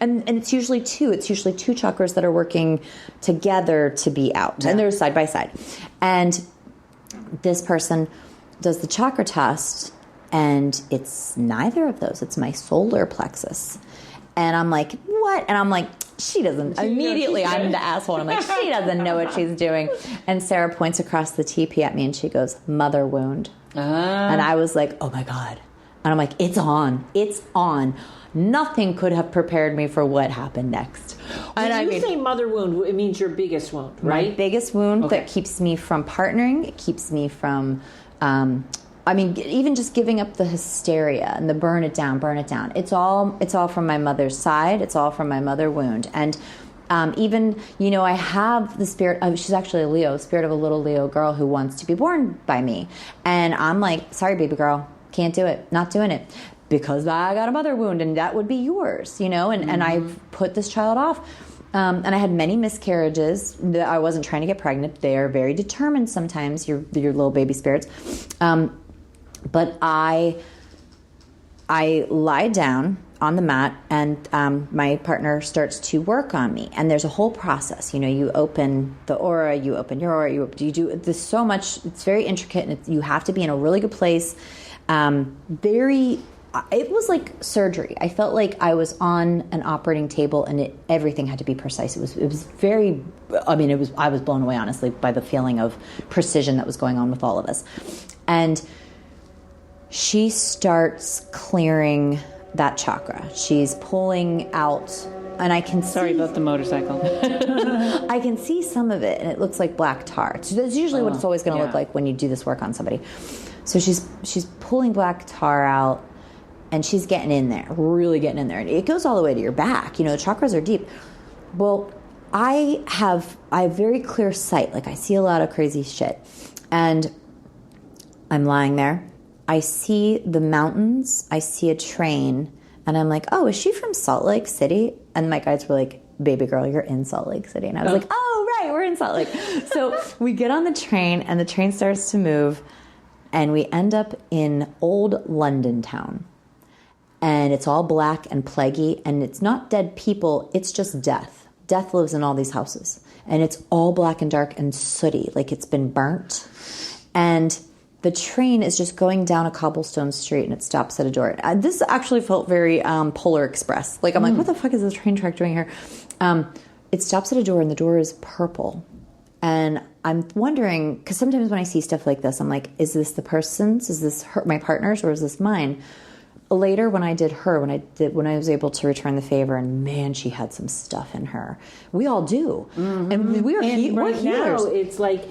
And it's usually two. It's usually two chakras that are working together to be out, and they're side by side. And this person does the chakra test, and it's neither of those. It's my solar plexus. And I'm like, what? And I'm like, she doesn't. Immediately, I'm the asshole. I'm like, she doesn't know what she's doing. And Sarah points across the teepee at me, and she goes, mother wound. And I was like, oh, my God. And I'm like, it's on. It's on. Nothing could have prepared me for what happened next. When you say mother wound, it means your biggest wound, right? My biggest wound that keeps me from partnering. It keeps me from I mean, even just giving up the hysteria and the burn it down. It's all from my mother's side. It's all from my mother wound. And even, I have the spirit of, she's actually a Leo, spirit of a little Leo girl who wants to be born by me. And I'm like, sorry, baby girl, can't do it. Not doing it. Because I got a mother wound and that would be yours, and I've put this child off. And I had many miscarriages. I wasn't trying to get pregnant. They are very determined sometimes, your little baby spirits. But I lie down on the mat, and my partner starts to work on me. And there's a whole process. You open the aura, you open your aura, you do this so much. It's very intricate, and you have to be in a really good place. It was like surgery. I felt like I was on an operating table, and everything had to be precise. It was very. I was blown away, honestly, by the feeling of precision that was going on with all of us. And she starts clearing that chakra. She's pulling out, and I can see... Sorry about the motorcycle. I can see some of it, and it looks like black tar. So that's usually what it's always going to look like when you do this work on somebody. So she's pulling black tar out, and she's getting in there, really getting in there. And it goes all the way to your back. The chakras are deep. Well, I have very clear sight. Like, I see a lot of crazy shit. And I'm lying there. I see the mountains. I see a train. And I'm like, oh, is she from Salt Lake City? And my guides were like, baby girl, you're in Salt Lake City. And I was like, oh, right, we're in Salt Lake. So we get on the train, and the train starts to move. And we end up in old London town. And it's all black and plaguey. And it's not dead people. It's just death. Death lives in all these houses. And it's all black and dark and sooty, like it's been burnt. And the train is just going down a cobblestone street, and it stops at a door. This actually felt very Polar Express. Like, I'm like, what the fuck is this train track doing here? It stops at a door, and the door is purple. And I'm wondering, because sometimes when I see stuff like this, I'm like, is this the person's? Is this my partner's, or is this mine? Later, when I did her, when I was able to return the favor, and man, she had some stuff in her. We all do, and we're healers. Now it's like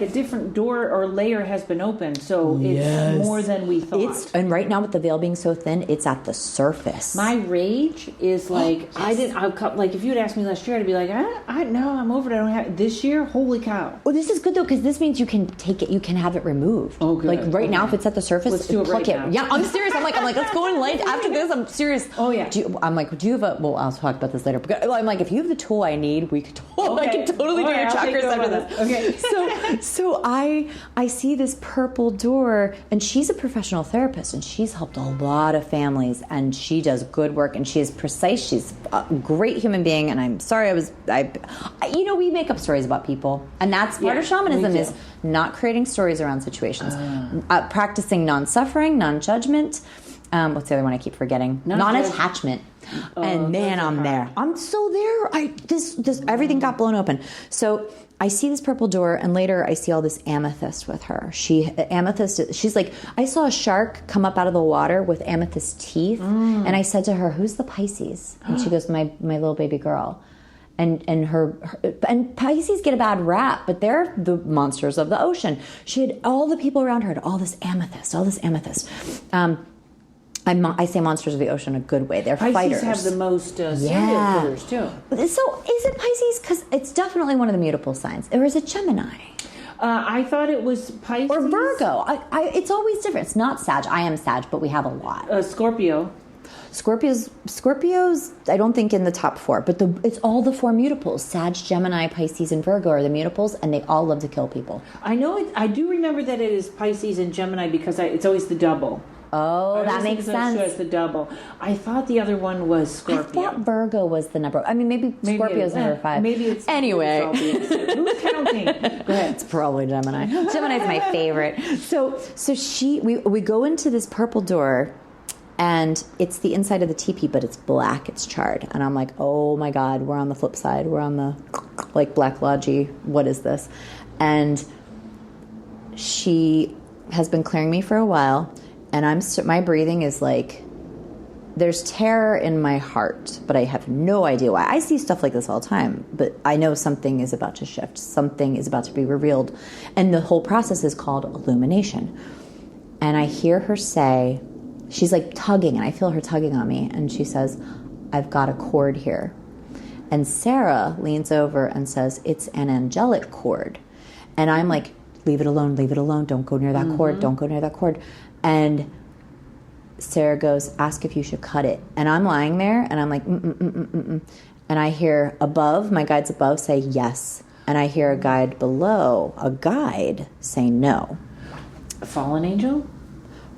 a different door or layer has been opened, so it's more than we thought. And right now, with the veil being so thin, it's at the surface. My rage is like if you had asked me last year, I'd be like, no, I'm over it. I don't have this year. Holy cow! Well, this is good though, because this means you can take it, you can have it removed. Oh, good. Like now, if it's at the surface, let's do it right now. Yeah, I'm serious. I'm like, let's go in light after this. I'm serious. Oh yeah. Do you have a? Well, I'll talk about this later. I'm like, if you have the tool I need, we could. I can totally do your chakras after this. Okay. So I see this purple door, and she's a professional therapist, and she's helped a lot of families, and she does good work, and she is precise. She's a great human being, and I'm sorry we make up stories about people, and that's part of shamanism is not creating stories around situations, practicing non-suffering, non-judgment. What's the other one I keep forgetting? Non-attachment. And man, I'm there. I'm so there. This everything got blown open. So I see this purple door, and later I see all this amethyst with her. She's like, I saw a shark come up out of the water with amethyst teeth, and I said to her, "Who's the Pisces?" And she goes, "My little baby girl." And Pisces get a bad rap, but they're the monsters of the ocean. She had all the people around her had all this amethyst. I say monsters of the ocean in a good way. They're fighters. Pisces have the most serial killers, too. So is it Pisces? Because it's definitely one of the mutable signs. Or is it Gemini? I thought it was Pisces. Or Virgo. It's always different. It's not Sag. I am Sag, but we have a lot. Scorpio. Scorpios, I don't think in the top 4, but it's all the 4 mutables. Sag, Gemini, Pisces, and Virgo are the mutables, and they all love to kill people. I know it. I do remember that it is Pisces and Gemini because it's always the double. Oh, that makes sense. Sure, it's the double. I thought the other one was Scorpio. I thought Virgo was the number. I mean, maybe Scorpio's number 5. Maybe it's anyway. Who's counting? Go ahead. It's probably Gemini. Gemini's my favorite. So we go into this purple door, and it's the inside of the teepee, but it's black. It's charred, and I'm like, oh my God, we're on the flip side. We're on the Black Lodgy. What is this? And she has been clearing me for a while. And my breathing is like, there's terror in my heart, but I have no idea why. I see stuff like this all the time, but I know something is about to shift. Something is about to be revealed. And the whole process is called illumination. And I hear her say, she's like tugging, and I feel her tugging on me. And she says, I've got a cord here. And Sarah leans over and says, it's an angelic cord. And I'm like, leave it alone, don't go near that cord, don't go near that cord. And Sarah goes, ask if you should cut it. And I'm lying there, and I'm like, And I hear above, my guides above say yes. And I hear a guide below, a guide, say no. A fallen angel?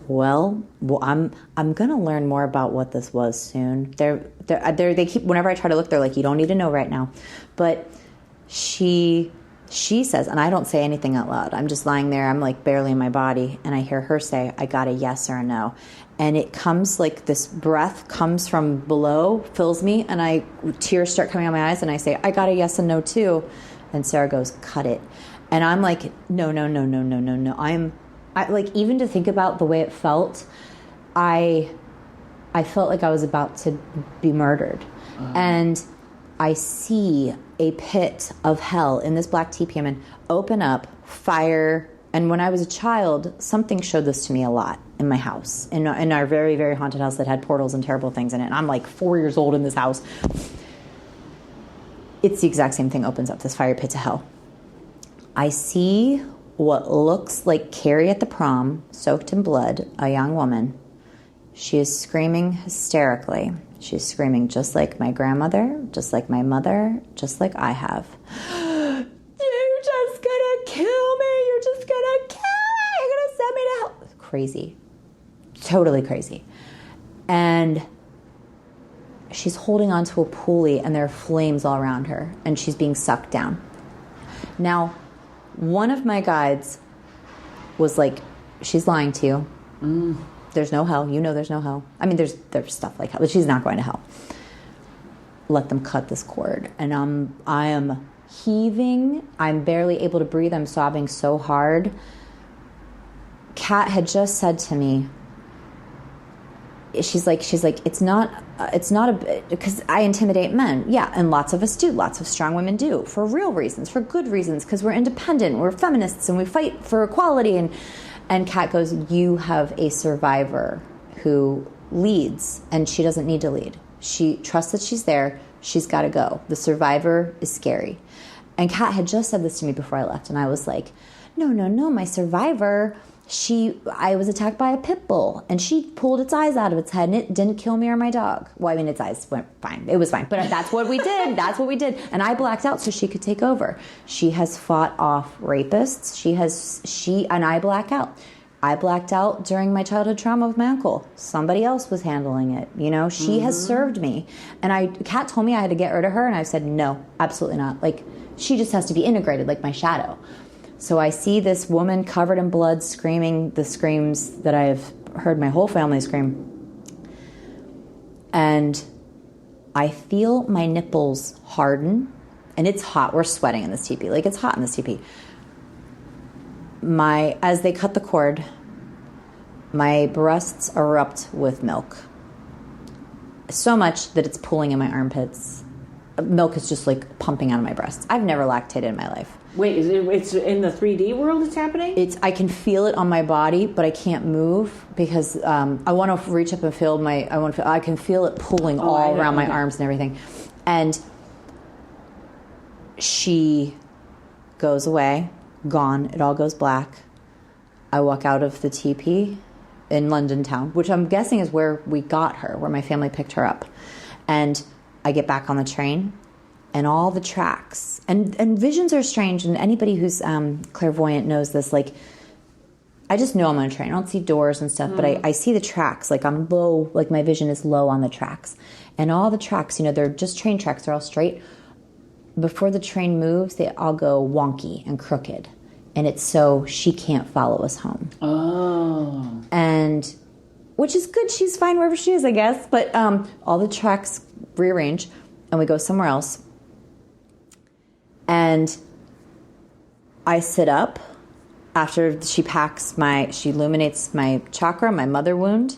Well, I'm going to learn more about what this was soon. They keep, whenever I try to look, they're like, you don't need to know right now. But she says, and I don't say anything out loud. I'm just lying there. I'm like barely in my body. And I hear her say, I got a yes or a no. And it comes like this breath comes from below, fills me. And tears start coming out my eyes. And I say, I got a yes and no too. And Sarah goes, cut it. And I'm like, no. I like, even to think about the way it felt, I felt like I was about to be murdered. And I see a pit of hell in this black teepee I'm in open up, fire. And when I was a child, something showed this to me a lot in my house, in our very, very haunted house that had portals and terrible things in it. And I'm like 4 years old in this house. It's the exact same thing opens up, this fire pit to hell. I see what looks like Carrie at the prom, soaked in blood, a young woman. She is screaming hysterically. She's screaming just like my grandmother, just like my mother, just like I have. You're just gonna kill me. You're just gonna kill me. You're gonna send me to hell. Crazy. Totally crazy. And she's holding onto a pulley, and there are flames all around her, and she's being sucked down. Now, one of my guides was like, she's lying to you. There's no hell. You know there's no hell. I mean, there's stuff like hell, but she's not going to hell. Let them cut this cord. And I am heaving. I'm barely able to breathe. I'm sobbing so hard. Kat had just said to me, she's like, it's not because I intimidate men. Yeah, and lots of us do. Lots of strong women do, for real reasons, for good reasons, because we're independent, we're feminists, and we fight for equality. And Kat goes, you have a survivor who leads, and she doesn't need to lead. She trusts that she's there. She's got to go. The survivor is scary. And Kat had just said this to me before I left, and I was like, no, my survivor, I was attacked by a pit bull, and she pulled its eyes out of its head, and it didn't kill me or my dog. Well, I mean, its eyes went fine. It was fine. But that's what we did. That's what we did. And I blacked out so she could take over. She has fought off rapists. And I black out. I blacked out during my childhood trauma with my uncle. Somebody else was handling it. You know, she has served me. And Kat told me I had to get rid of her, and I said, no, absolutely not. Like, she just has to be integrated like my shadow. So I see this woman covered in blood screaming the screams that I've heard my whole family scream. And I feel my nipples harden. And it's hot. We're sweating in this teepee. Like, it's hot in this teepee. As they cut the cord, my breasts erupt with milk. So much that it's pooling in my armpits. Milk is just like pumping out of my breasts. I've never lactated in my life. Wait, it's in the 3D world it's happening? I can feel it on my body, but I can't move because I want to reach up and feel I can feel it pulling all around my arms and everything. And she goes away, gone. It all goes black. I walk out of the teepee in London town, which I'm guessing is where we got her, where my family picked her up. And I get back on the train, and all the tracks, and visions are strange, and anybody who's clairvoyant knows this. Like, I just know I'm on a train. I don't see doors and stuff, but I see the tracks. Like, I'm low, like my vision is low on the tracks. And all the tracks, you know, they're just train tracks. They're all straight. Before the train moves, they all go wonky and crooked. And it's so she can't follow us home. Oh. And, which is good. She's fine wherever she is, I guess. But all the tracks rearrange, and we go somewhere else. And I sit up after she illuminates my chakra, my mother wound.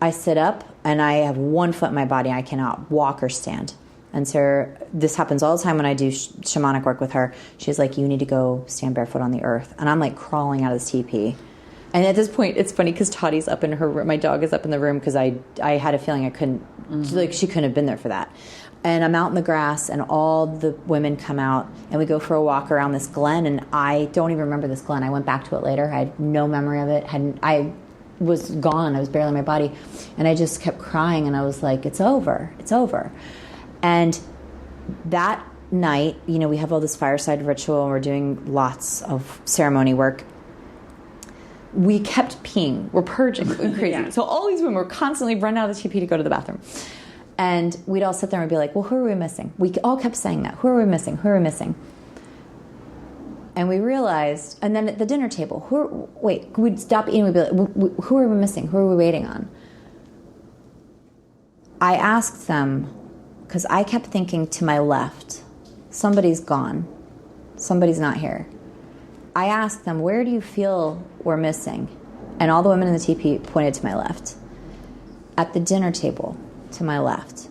I sit up, and I have one foot in my body. I cannot walk or stand. And so this happens all the time when I do shamanic work with her. She's like, you need to go stand barefoot on the earth. And I'm like crawling out of this teepee. And at this point, it's funny because Tottie's up in her room. My dog is up in the room because I had a feeling I couldn't, like she couldn't have been there for that. And I'm out in the grass, and all the women come out, and we go for a walk around this glen. And I don't even remember this glen. I went back to it later. I had no memory of it. I was gone. I was barely in my body. And I just kept crying, and I was like, it's over. It's over. And that night, you know, we have all this fireside ritual, and we're doing lots of ceremony work. We kept peeing. We're purging. We're crazy. Yeah. So all these women were constantly running out of the TP to go to the bathroom. And we'd all sit there and be like, well, who are we missing? We all kept saying that. Who are we missing? Who are we missing? And we realized, and then at the dinner table, we'd stop eating, we'd be like, who are we missing? Who are we waiting on? I asked them, because I kept thinking to my left, somebody's gone. Somebody's not here. I asked them, where do you feel we're missing? And all the women in the TP pointed to my left. At the dinner table, to my left.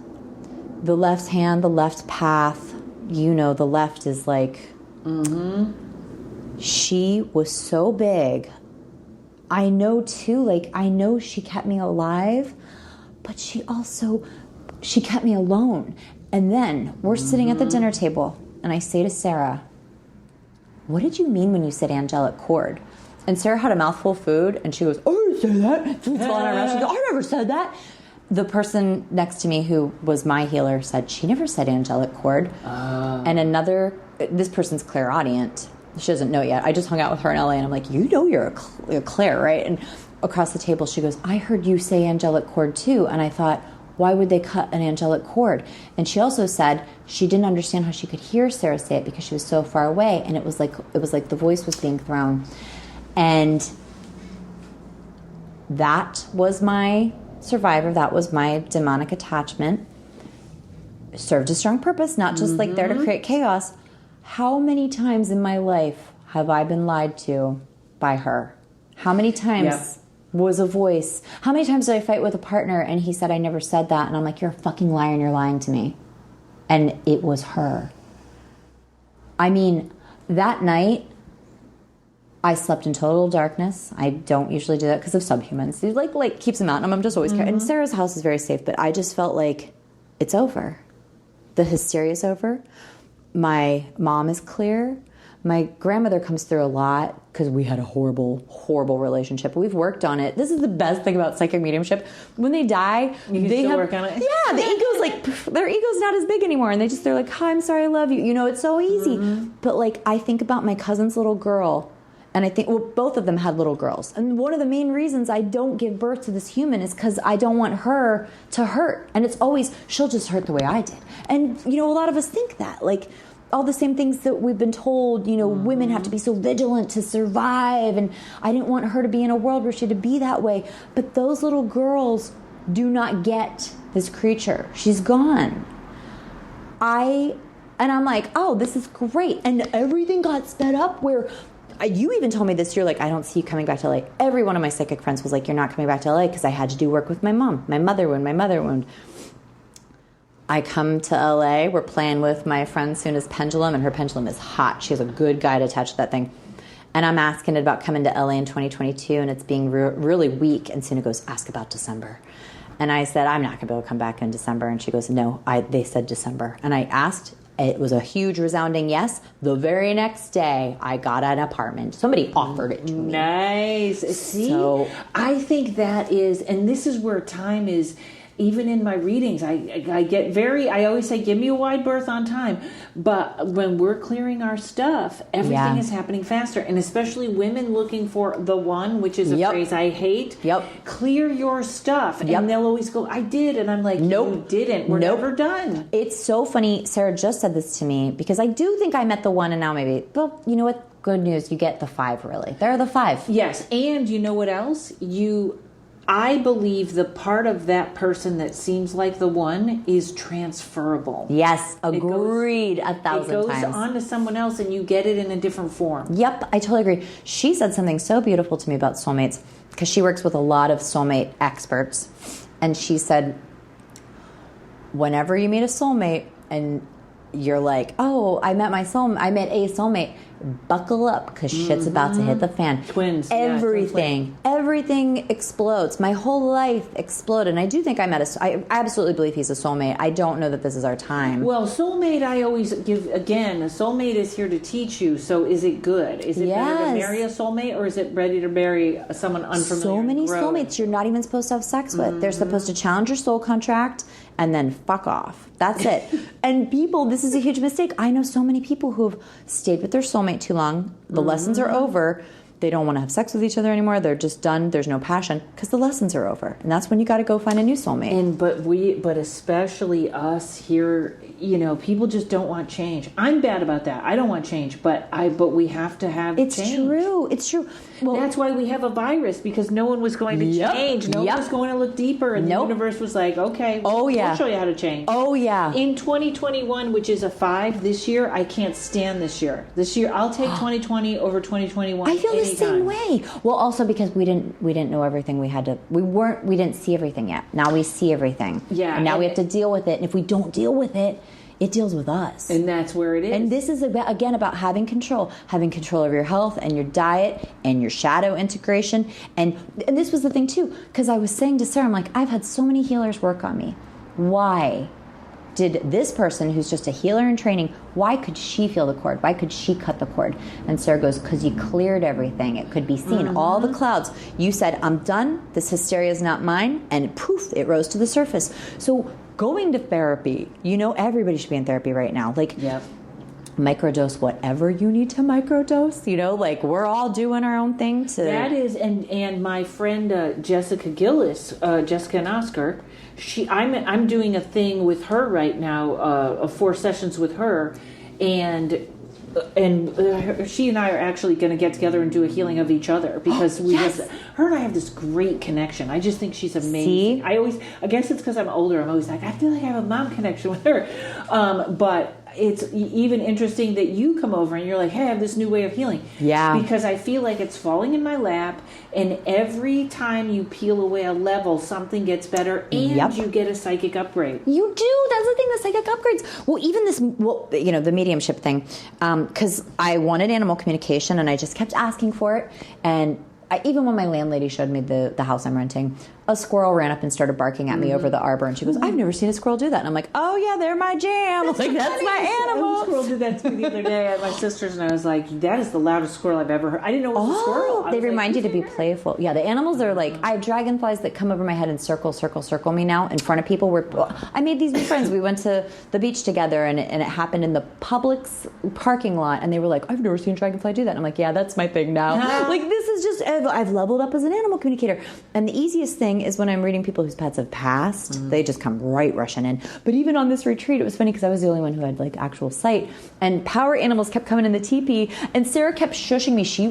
The left hand, the left path, you know, the left is like... Mm-hmm. She was so big. I know, too, like, I know she kept me alive, but she kept me alone. And then we're sitting at the dinner table, and I say to Sarah, what did you mean when you said angelic cord? And Sarah had a mouthful of food, and she goes, I didn't say that. Food's falling out of her mouth. She goes, I never said that. The person next to me who was my healer said, she never said angelic cord. And this person's clairaudient. She doesn't know yet. I just hung out with her in LA, and I'm like, you know you're a clair, right? And across the table, she goes, I heard you say angelic cord too. And I thought, why would they cut an angelic cord? And she also said she didn't understand how she could hear Sarah say it because she was so far away, and it was like the voice was being thrown. And that was my survivor. That was my demonic attachment. Served a strong purpose, not just like there to create chaos. How many times in my life have I been lied to by her? How many times was a voice? How many times did I fight with a partner and he said I never said that? And I'm like, you're a fucking liar and you're lying to me. And it was her. I mean, that night, I slept in total darkness. I don't usually do that because of subhumans. It like keeps them out, and I'm just always careful. And Sarah's house is very safe, but I just felt like it's over. The hysteria's over. My mom is clear. My grandmother comes through a lot because we had a horrible, horrible relationship. We've worked on it. This is the best thing about psychic mediumship. When they die, they work on it. Yeah, the ego's like, their ego's not as big anymore. And they're like, hi, I'm sorry, I love you. You know, it's so easy. But like, I think about my cousin's little girl, and I think, well, both of them had little girls. And one of the main reasons I don't give birth to this human is because I don't want her to hurt. And it's always, she'll just hurt the way I did. And, you know, a lot of us think that. Like, all the same things that we've been told, you know, women have to be so vigilant to survive. And I didn't want her to be in a world where she had to be that way. But those little girls do not get this creature. She's gone. And I'm like, oh, this is great. And everything got sped up where... You even told me this, you're like, I don't see you coming back to LA. Every one of my psychic friends was like, you're not coming back to LA because I had to do work with my mom. My mother wound. I come to LA. We're playing with my friend Suna's pendulum, and her pendulum is hot. She has a good guide attached to that thing. And I'm asking about coming to LA in 2022, and it's being really weak. And Suna goes, ask about December. And I said, I'm not going to be able to come back in December. And she goes, no, they said December. And I asked. It was a huge resounding yes. The very next day, I got an apartment. Somebody offered it to me. Nice. See, I think that is, and this is where time is, even in my readings, I always say, give me a wide berth on time. But when we're clearing our stuff, everything is happening faster. And especially women looking for the one, which is a phrase I hate. Clear your stuff. And they'll always go, I did. And I'm like, nope, you didn't. We're never done. It's so funny. Sarah just said this to me because I do think I met the one, and now maybe, well, you know what? Good news. You get the 5, really. They're the 5. Yes. And you know what else? I believe the part of that person that seems like the one is transferable. Yes, agreed 1,000 times. It goes on to someone else and you get it in a different form. Yep, I totally agree. She said something so beautiful to me about soulmates because she works with a lot of soulmate experts. And she said, whenever you meet a soulmate and you're like, oh, I met a soulmate, buckle up because shit's about to hit the fan. Twins. Everything explodes. My whole life exploded. And I do think I absolutely believe he's a soulmate. I don't know that this is our time. Well, soulmate, I always give, again, a soulmate is here to teach you. So is it good? Is it better to marry a soulmate, or is it ready to marry someone unfamiliar? So many soulmates you're not even supposed to have sex with. They're supposed to challenge your soul contract and then fuck off. That's it. And people, this is a huge mistake. I know so many people who have stayed with their soulmate too long. The lessons are over. They don't want to have sex with each other anymore. They're just done. There's no passion because the lessons are over. And that's when you got to go find a new soulmate. But especially us here, people just don't want change. I'm bad about that. I don't want change, but we have to have change. It's true. Well, that's why we have a virus, because no one was going to change. No one was going to look deeper, and the universe was like, okay, we'll show you how to change. Oh, yeah. In 2021, which is a 5 this year, I can't stand this year. This year, I'll take 2020 over 2021. I feel the same way. Well, also because we didn't know everything. We didn't see everything yet. Now we see everything. Yeah. And now we have to deal with it. And if we don't deal with it, it deals with us. And that's where it is. And this is, about having control over your health and your diet and your shadow integration. And this was the thing, too, because I was saying to Sarah, I'm like, I've had so many healers work on me. Why did this person, who's just a healer in training, why could she feel the cord? Why could she cut the cord? And Sarah goes, because you cleared everything. It could be seen. All the clouds. You said, I'm done. This hysteria is not mine. And poof, it rose to the surface. So going to therapy, everybody should be in therapy right now. Microdose whatever you need to microdose. We're all doing our own thing. That is, and my friend Jessica Gillis, Jessica and Oscar, I'm doing a thing with her right now, 4 sessions with her, and she and I are actually going to get together and do a healing of each other, because her and I have this great connection. I just think she's amazing. See? I guess it's because I'm older. I'm always like, I feel like I have a mom connection with her. But it's even interesting that you come over and you're like, hey, I have this new way of healing. Yeah. Because I feel like it's falling in my lap, and every time you peel away a level, something gets better, and you get a psychic upgrade. You do. That's the thing, the psychic upgrades. Well, even this, the mediumship thing, because I wanted animal communication, and I just kept asking for it, and even when my landlady showed me the house I'm renting, a squirrel ran up and started barking at me over the arbor, and she goes, I've never seen a squirrel do that. And I'm like, oh yeah, they're my jam. That's my animal. A squirrel did that to me the other day at my sister's, and I was like, that is the loudest squirrel I've ever heard. I didn't know it was a squirrel. They remind you to be playful. Yeah, the animals are like, I have dragonflies that come over my head and circle me now in front of people. I made these new friends. We went to the beach together, and it happened in the Publix parking lot, and they were like, I've never seen a dragonfly do that. And I'm like, yeah, that's my thing now. This is just, I've leveled up as an animal communicator. And the easiest thing is when I'm reading people whose pets have passed, they just come right rushing in. But even on this retreat, it was funny because I was the only one who had actual sight, and power animals kept coming in the teepee, and Sarah kept shushing me. She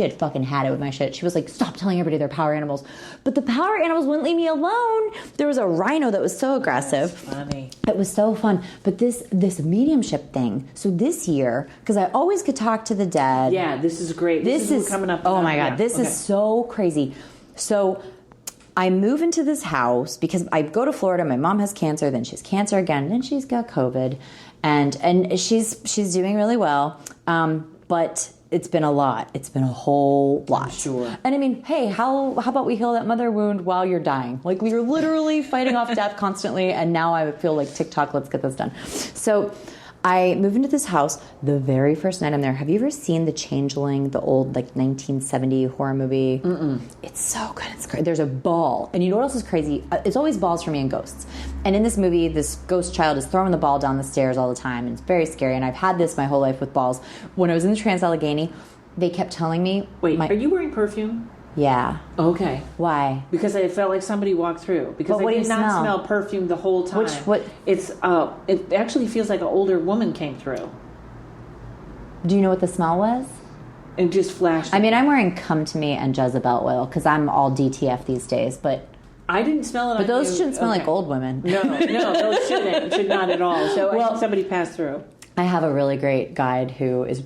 had fucking had it with my shit. She was like, stop telling everybody they're power animals. But the power animals wouldn't leave me alone. There was a rhino that was so aggressive. That's funny. It was so fun. But this mediumship thing, so this year, because I always could talk to the dead. Yeah, this is great. This is coming up. Oh my God, this is so crazy. So I move into this house because I go to Florida. My mom has cancer, then she has cancer again, then she's got COVID, and she's doing really well. But it's been a lot. It's been a whole lot. Sure. And I mean, hey, how about we heal that mother wound while you're dying? We were literally fighting off death constantly, and now I feel like TikTok, let's get this done. So I move into this house. The very first night I'm there, have you ever seen The Changeling, the old 1970 horror movie? Mm-mm. It's so good. It's crazy. There's a ball. And you know what else is crazy? It's always balls for me and ghosts. And in this movie, this ghost child is throwing the ball down the stairs all the time. And it's very scary. And I've had this my whole life with balls. When I was in the Trans-Allegheny, they kept telling me... Wait, are you wearing perfume? Yeah. Okay. Why? Because I felt like somebody walked through. Because I did not smell perfume the whole time. It actually feels like an older woman came through. Do you know what the smell was? It just flashed. I mean, I'm wearing Come To Me and Jezebel oil because I'm all DTF these days, but... I didn't smell it. But those shouldn't smell like old women. No, those shouldn't. Should not at all. So I think somebody passed through. I have a really great guide who is,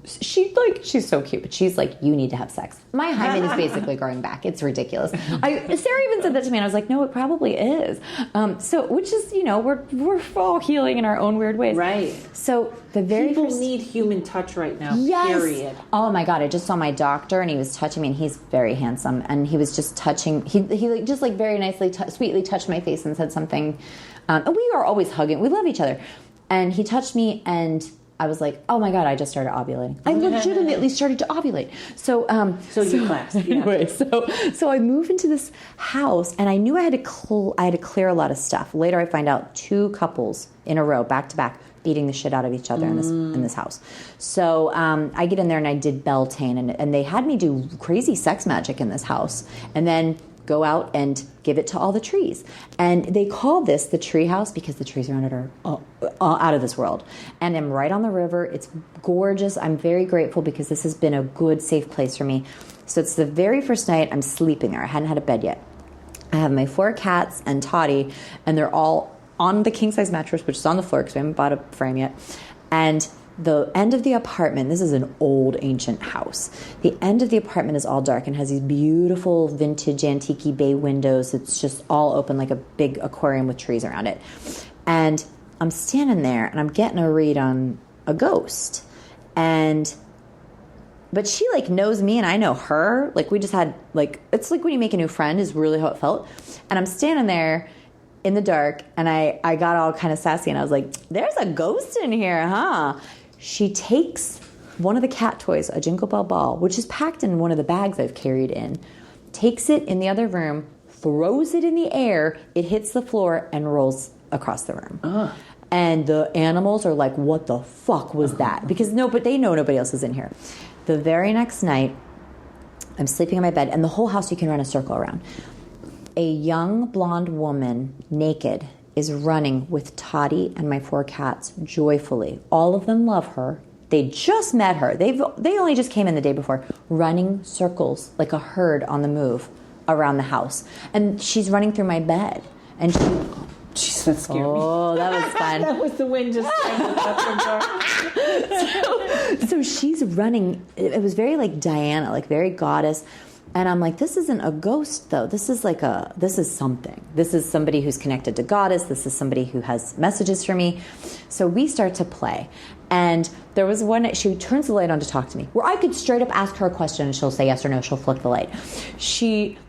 she's so cute, but she's like, you need to have sex. My hymen is basically growing back. It's ridiculous. Sarah even said that to me, and I was like, no, it probably is. Which is, we're all healing in our own weird ways. Right. So the very People need human touch right now, period. Oh my God, I just saw my doctor, and he was touching me, and he's very handsome, and he was just touching, he just like very nicely, sweetly touched my face and said something. And we are always hugging. We love each other. And he touched me, and I was like, oh my God, I just started ovulating. I legitimately started to ovulate. So you clasped. Yeah. Anyway, so I moved into this house, and I knew I had to clear a lot of stuff. Later I find out 2 couples in a row, back to back, beating the shit out of each other in this house. So I get in there, and I did Beltane, and they had me do crazy sex magic in this house. And then go out and give it to all the trees. And they call this the tree house because the trees around it are out of this world. And I'm right on the river. It's gorgeous. I'm very grateful because this has been a good, safe place for me. So it's the very first night I'm sleeping there. I hadn't had a bed yet. I have my 4 cats and Toddy, and they're all on the king-size mattress, which is on the floor because we haven't bought a frame yet. And the end of the apartment, this is an old ancient house. The end of the apartment is all dark and has these beautiful vintage antique bay windows. It's just all open like a big aquarium with trees around it. And I'm standing there, and I'm getting a read on a ghost. But she like knows me and I know her. Like we just had it's like when you make a new friend is really how it felt. And I'm standing there in the dark, and I got all kind of sassy, and I was like, there's a ghost in here, huh? She takes one of the cat toys, a Jingle Bell ball, which is packed in one of the bags I've carried in, takes it in the other room, throws it in the air, it hits the floor, and rolls across the room. And the animals are like, what the fuck was that? Because but they know nobody else is in here. The very next night, I'm sleeping in my bed, and the whole house you can run a circle around. A young blonde woman, naked, is running with Toddy and my 4 cats joyfully. All of them love her. They just met her. They only just came in the day before, running circles like a herd on the move around the house. And she's running through my bed. And Jeez, that scared me. Oh, that was fun. That was the wind just the so she's running. It was very like Diana, like very goddess. And I'm like, this isn't a ghost, though. This is something. This is somebody who's connected to goddess. This is somebody who has messages for me. So we start to play. And there was one night, she turns the light on to talk to me, where I could straight up ask her a question, and she'll say yes or no. She'll flick the light.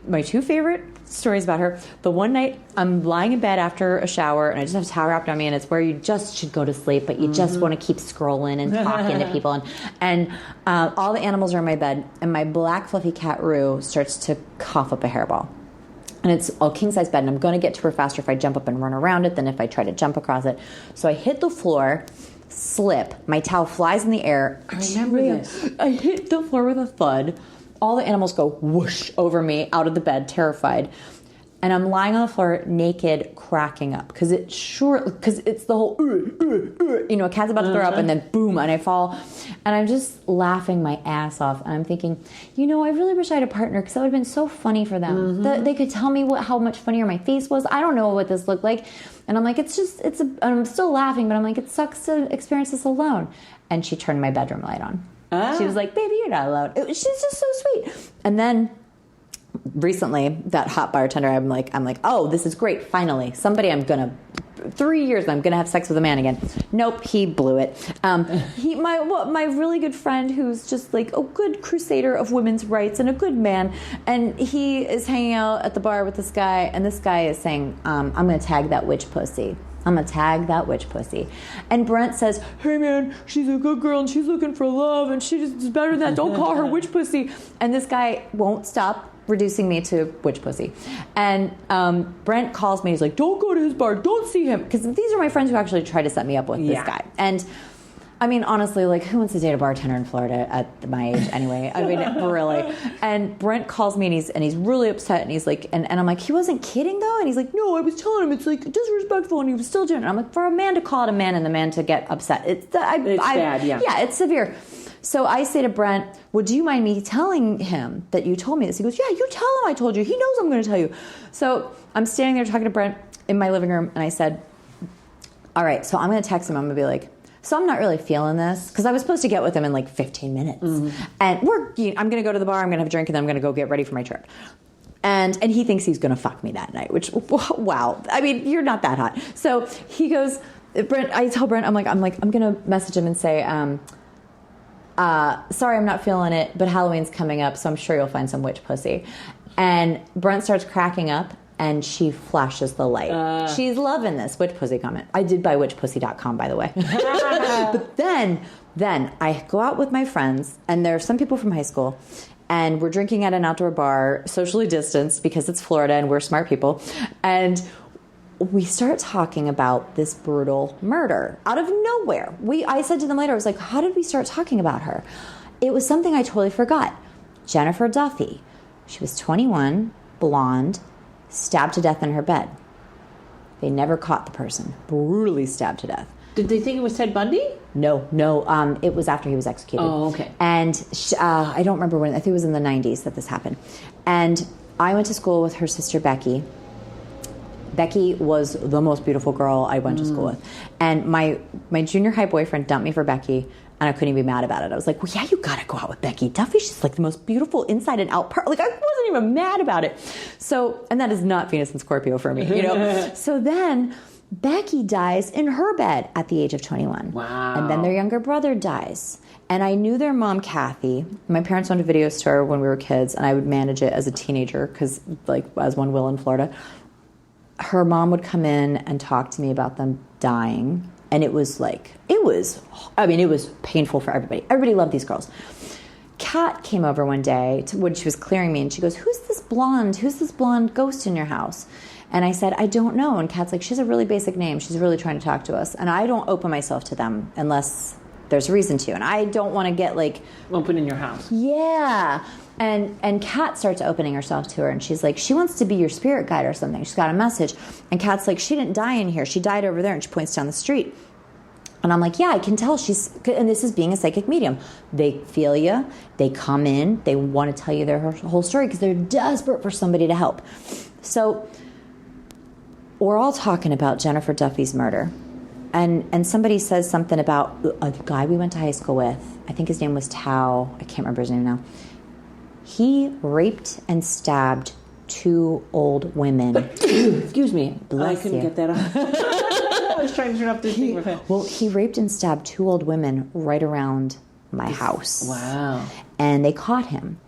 My 2 favorite stories about her. The one night, I'm lying in bed after a shower, and I just have a towel wrapped on me, and it's where you just should go to sleep, but you just want to keep scrolling and talking to people. And all the animals are in my bed, and my black fluffy cat Rue starts to cough up a hairball. And it's a king-size bed, and I'm going to get to her faster if I jump up and run around it than if I try to jump across it. So I hit the floor, slip, my towel flies in the air. I remember this. I hit the floor with a thud. All the animals go whoosh over me, out of the bed, terrified. And I'm lying on the floor, naked, cracking up. Because it's the whole, a cat's about to throw up, and then boom, and I fall. And I'm just laughing my ass off. And I'm thinking, I really wish I had a partner, because that would have been so funny for them. They could tell me how much funnier my face was. I don't know what this looked like. And I'm like, I'm still laughing, but I'm like, it sucks to experience this alone. And she turned my bedroom light on. She was like, baby, you're not alone. She's just so sweet. And then recently, that hot bartender, I'm like, oh, this is great. Finally, 3 years, I'm going to have sex with a man again. Nope, he blew it. My really good friend who's just like a good crusader of women's rights and a good man, and he is hanging out at the bar with this guy, and this guy is saying, I'm going to tag that witch pussy. I'm going to tag that witch pussy. And Brent says, hey man, she's a good girl and she's looking for love and she's better than that. Don't call her witch pussy. And this guy won't stop reducing me to witch pussy. And Brent calls me. He's like, don't go to his bar. Don't see him. Because these are my friends who actually try to set me up with this guy. And I mean, honestly, like, who wants to date a bartender in Florida at my age anyway? I mean, really. And Brent calls me, and he's really upset, and he's like, and I'm like, he wasn't kidding, though? And he's like, no, I was telling him it's, like, disrespectful, and he was still doing it. And I'm like, for a man to call it a man and the man to get upset, it's bad, yeah. Yeah, it's severe. So I say to Brent, well, do you mind me telling him that you told me this? He goes, yeah, you tell him I told you. He knows I'm going to tell you. So I'm standing there talking to Brent in my living room, and I said, all right, so I'm going to text him. I'm going to be like, So I'm not really feeling this because I was supposed to get with him in like 15 minutes. And I'm going to go to the bar, I'm going to have a drink, and then I'm going to go get ready for my trip. And he thinks he's going to fuck me that night, which, wow. I mean, you're not that hot. So he goes, Brent, I tell Brent, I'm going to message him and say, sorry, I'm not feeling it, but Halloween's coming up, so I'm sure you'll find some witch pussy. And Brent starts cracking up, and she flashes the light. She's loving this witch pussy comment. I did buy witchpussy.com, by the way. But then I go out with my friends, and there are some people from high school, and we're drinking at an outdoor bar, socially distanced because it's Florida and we're smart people. And we start talking about this brutal murder out of nowhere. I said to them later, I was like, how did we start talking about her? It was something I totally forgot. Jennifer Duffy. She was 21, blonde, stabbed to death in her bed. They never caught the person. Brutally stabbed to death. Did they think it was Ted Bundy? No. It was after he was executed. Oh, okay. And I don't remember when. I think it was in the 90s that this happened. And I went to school with her sister, Becky. Becky was the most beautiful girl I went to school with. And my junior high boyfriend dumped me for Becky, and I couldn't even be mad about it. I was like, well, yeah, you got to go out with Becky Duffy. She's like the most beautiful inside and out part. Like, I wasn't even mad about it. So, and that is not Venus and Scorpio for me, you know? So then Becky dies in her bed at the age of 21. Wow. And then their younger brother dies. And I knew their mom, Kathy. My parents owned a video store when we were kids, and I would manage it as a teenager because, like, as one will in Florida. Her mom would come in and talk to me about them dying. And it was painful for everybody. Everybody loved these girls. Kat came over one day when she was clearing me, and she goes, who's this blonde ghost in your house? And I said, I don't know. And Kat's like, she has a really basic name. She's really trying to talk to us. And I don't open myself to them unless there's a reason to. And I don't want to get like... Open in your house. Yeah. And Kat starts opening herself to her, and she's like, she wants to be your spirit guide or something. She's got a message. And Kat's like, she didn't die in here. She died over there, and she points down the street. And I'm like, yeah, I can tell and this is being a psychic medium. They feel you. They come in. They want to tell you their whole story because they're desperate for somebody to help. So we're all talking about Jennifer Duffy's murder. And somebody says something about a guy we went to high school with. I think his name was Tao. I can't remember his name now. He raped and stabbed 2 old women. Excuse me. Bless I couldn't you. get that off. I was trying to turn off the thing with him. Well, he raped and stabbed 2 old women right around my house. Wow. And they caught him.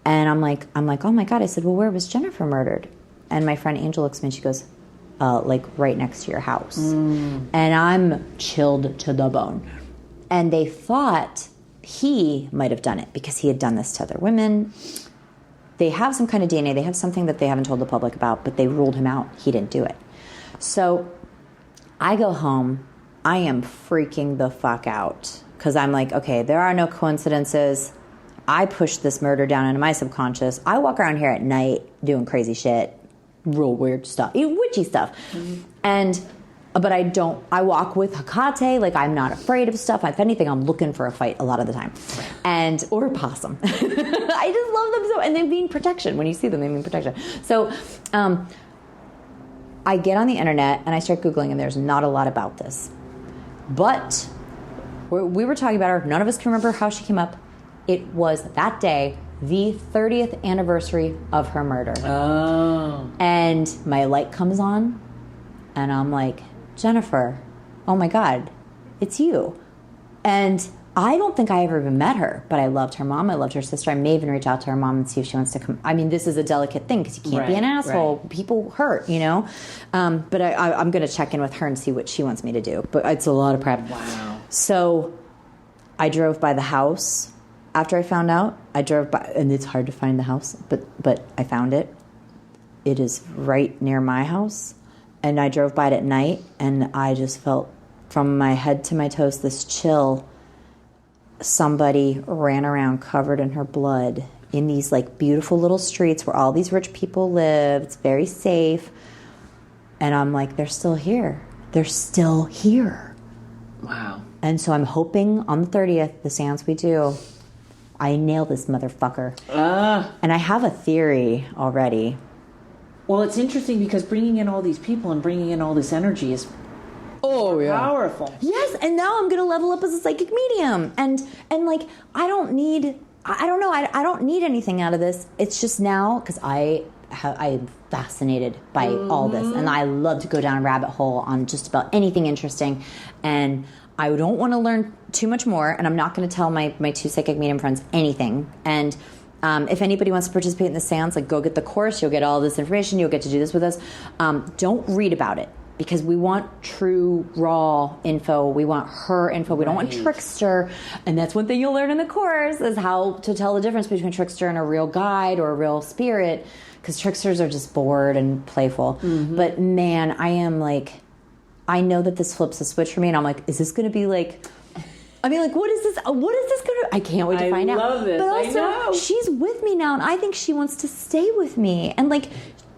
And I'm like, oh my God. I said, well, where was Jennifer murdered? And my friend Angela looks at me and she goes, like right next to your house. And I'm chilled to the bone. And they thought he might have done it because he had done this to other women. They have some kind of DNA. They have something that they haven't told the public about, but they ruled him out. He didn't do it. So I go home. I am freaking the fuck out because I'm like, okay, there are no coincidences. I pushed this murder down into my subconscious. I walk around here at night doing crazy shit, real weird stuff, witchy stuff. But I walk with Hecate, like I'm not afraid of stuff. If anything, I'm looking for a fight a lot of the time. Or a possum. I just love them so, and they mean protection. When you see them, they mean protection. So I get on the internet and I start Googling, and there's not a lot about this. But we were talking about her. None of us can remember how she came up. It was that day, the 30th anniversary of her murder. Oh. And my light comes on, and I'm like, Jennifer, oh my God, it's you. And I don't think I ever even met her, but I loved her mom. I loved her sister. I may even reach out to her mom and see if she wants to come. I mean, this is a delicate thing because you can't be an asshole. Right. People hurt, you know. But I'm going to check in with her and see what she wants me to do. But it's a lot of prep. Wow. So I drove by the house. After I found out, I drove by, and it's hard to find the house, but I found it. It is right near my house. And I drove by it at night, and I just felt from my head to my toes this chill. Somebody ran around covered in her blood in these like beautiful little streets where all these rich people live. It's very safe. And I'm like, they're still here. They're still here. Wow. And so I'm hoping on the 30th, the seance we do, I nail this motherfucker. And I have a theory already. Well, it's interesting because bringing in all these people and bringing in all this energy is powerful. Yes, and now I'm going to level up as a psychic medium. And like, I don't need anything out of this. It's just now, because I am fascinated by all this, and I love to go down a rabbit hole on just about anything interesting, and I don't want to learn too much more, and I'm not going to tell my two psychic medium friends anything. And if anybody wants to participate in the seance, like, go get the course. You'll get all this information. You'll get to do this with us. Don't read about it, because we want true, raw info. We want her info. We don't want trickster. And that's one thing you'll learn in the course, is how to tell the difference between a trickster and a real guide or a real spirit, because tricksters are just bored and playful. But man, I am like, I know that this flips a switch for me, and I'm like, is this going to be like, I mean, like, what is this going to, I can't wait to find out. I love this. But also, I know. she's with me now, and I think she wants to stay with me. And like,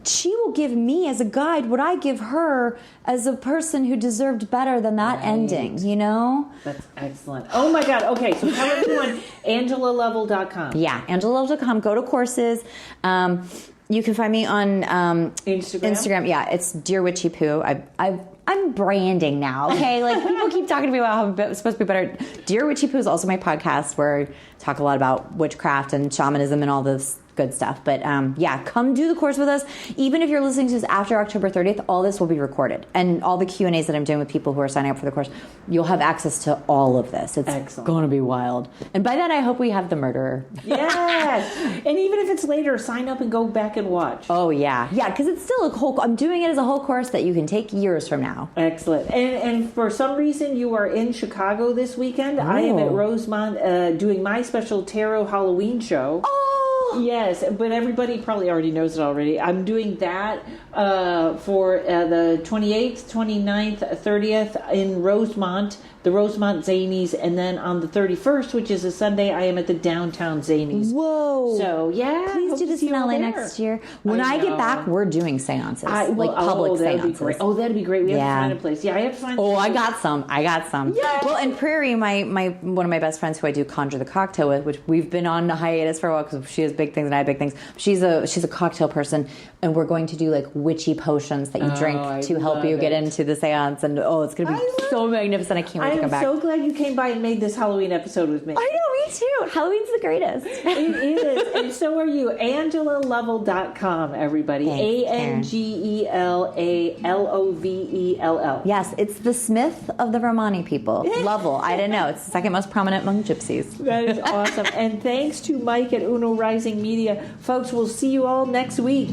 she will give me as a guide what I give her as a person who deserved better than that ending, you know? That's excellent. Oh my God. Okay, so tell everyone, AngelaLovell.com. Yeah, AngelaLovell.com. Go to courses. You can find me on Instagram. Yeah, it's Dear Witchy Poo. I'm branding now, okay? Like, people keep talking to me about how I'm supposed to be better. Dear Witchy Poo is also my podcast, where I talk a lot about witchcraft and shamanism and all this good stuff. But yeah, come do the course with us. Even if you're listening to this after October 30th, all this will be recorded. And all the Q&As that I'm doing with people who are signing up for the course, you'll have access to all of this. It's going to be wild. And by that, I hope we have the murderer. Yes. And even if it's later, sign up and go back and watch. Oh, yeah. Yeah, because it's still I'm doing it as a whole course that you can take years from now. Excellent. And for some reason, you are in Chicago this weekend. I am at Rosemont doing my special Tarot Halloween show. Oh! Yes, but everybody probably already knows it already. I'm doing that for the 28th, 29th, 30th in Rosemont, the Rosemont Zanies, and then on the 31st, which is a Sunday, I am at the downtown Zanies. Whoa. So, yeah. Please do this in LA next year. When I get back, we're doing seances. Public seances. Be great. Oh, that'd be great. We have to find a place. Yeah, I have to find I got some. Yeah. Well, and Prairie, one of my best friends who I do Conjure the Cocktail with, which we've been on a hiatus for a while because she has big things and I have big things. She's a cocktail person, and we're going to do like witchy potions that you drink to help you get into the seance. And it's going to be so magnificent. I can't wait to come back. I'm so glad you came by and made this Halloween episode with me. I know, me too. Halloween's the greatest. It is. And so are you. AngelaLovell.com, everybody. AngelaLovell. Yes, it's the Smith of the Romani people. Lovell. I didn't know. It's the second most prominent among gypsies. That is awesome. And thanks to Mike at Uno Rising Media. Folks, we'll see you all next week.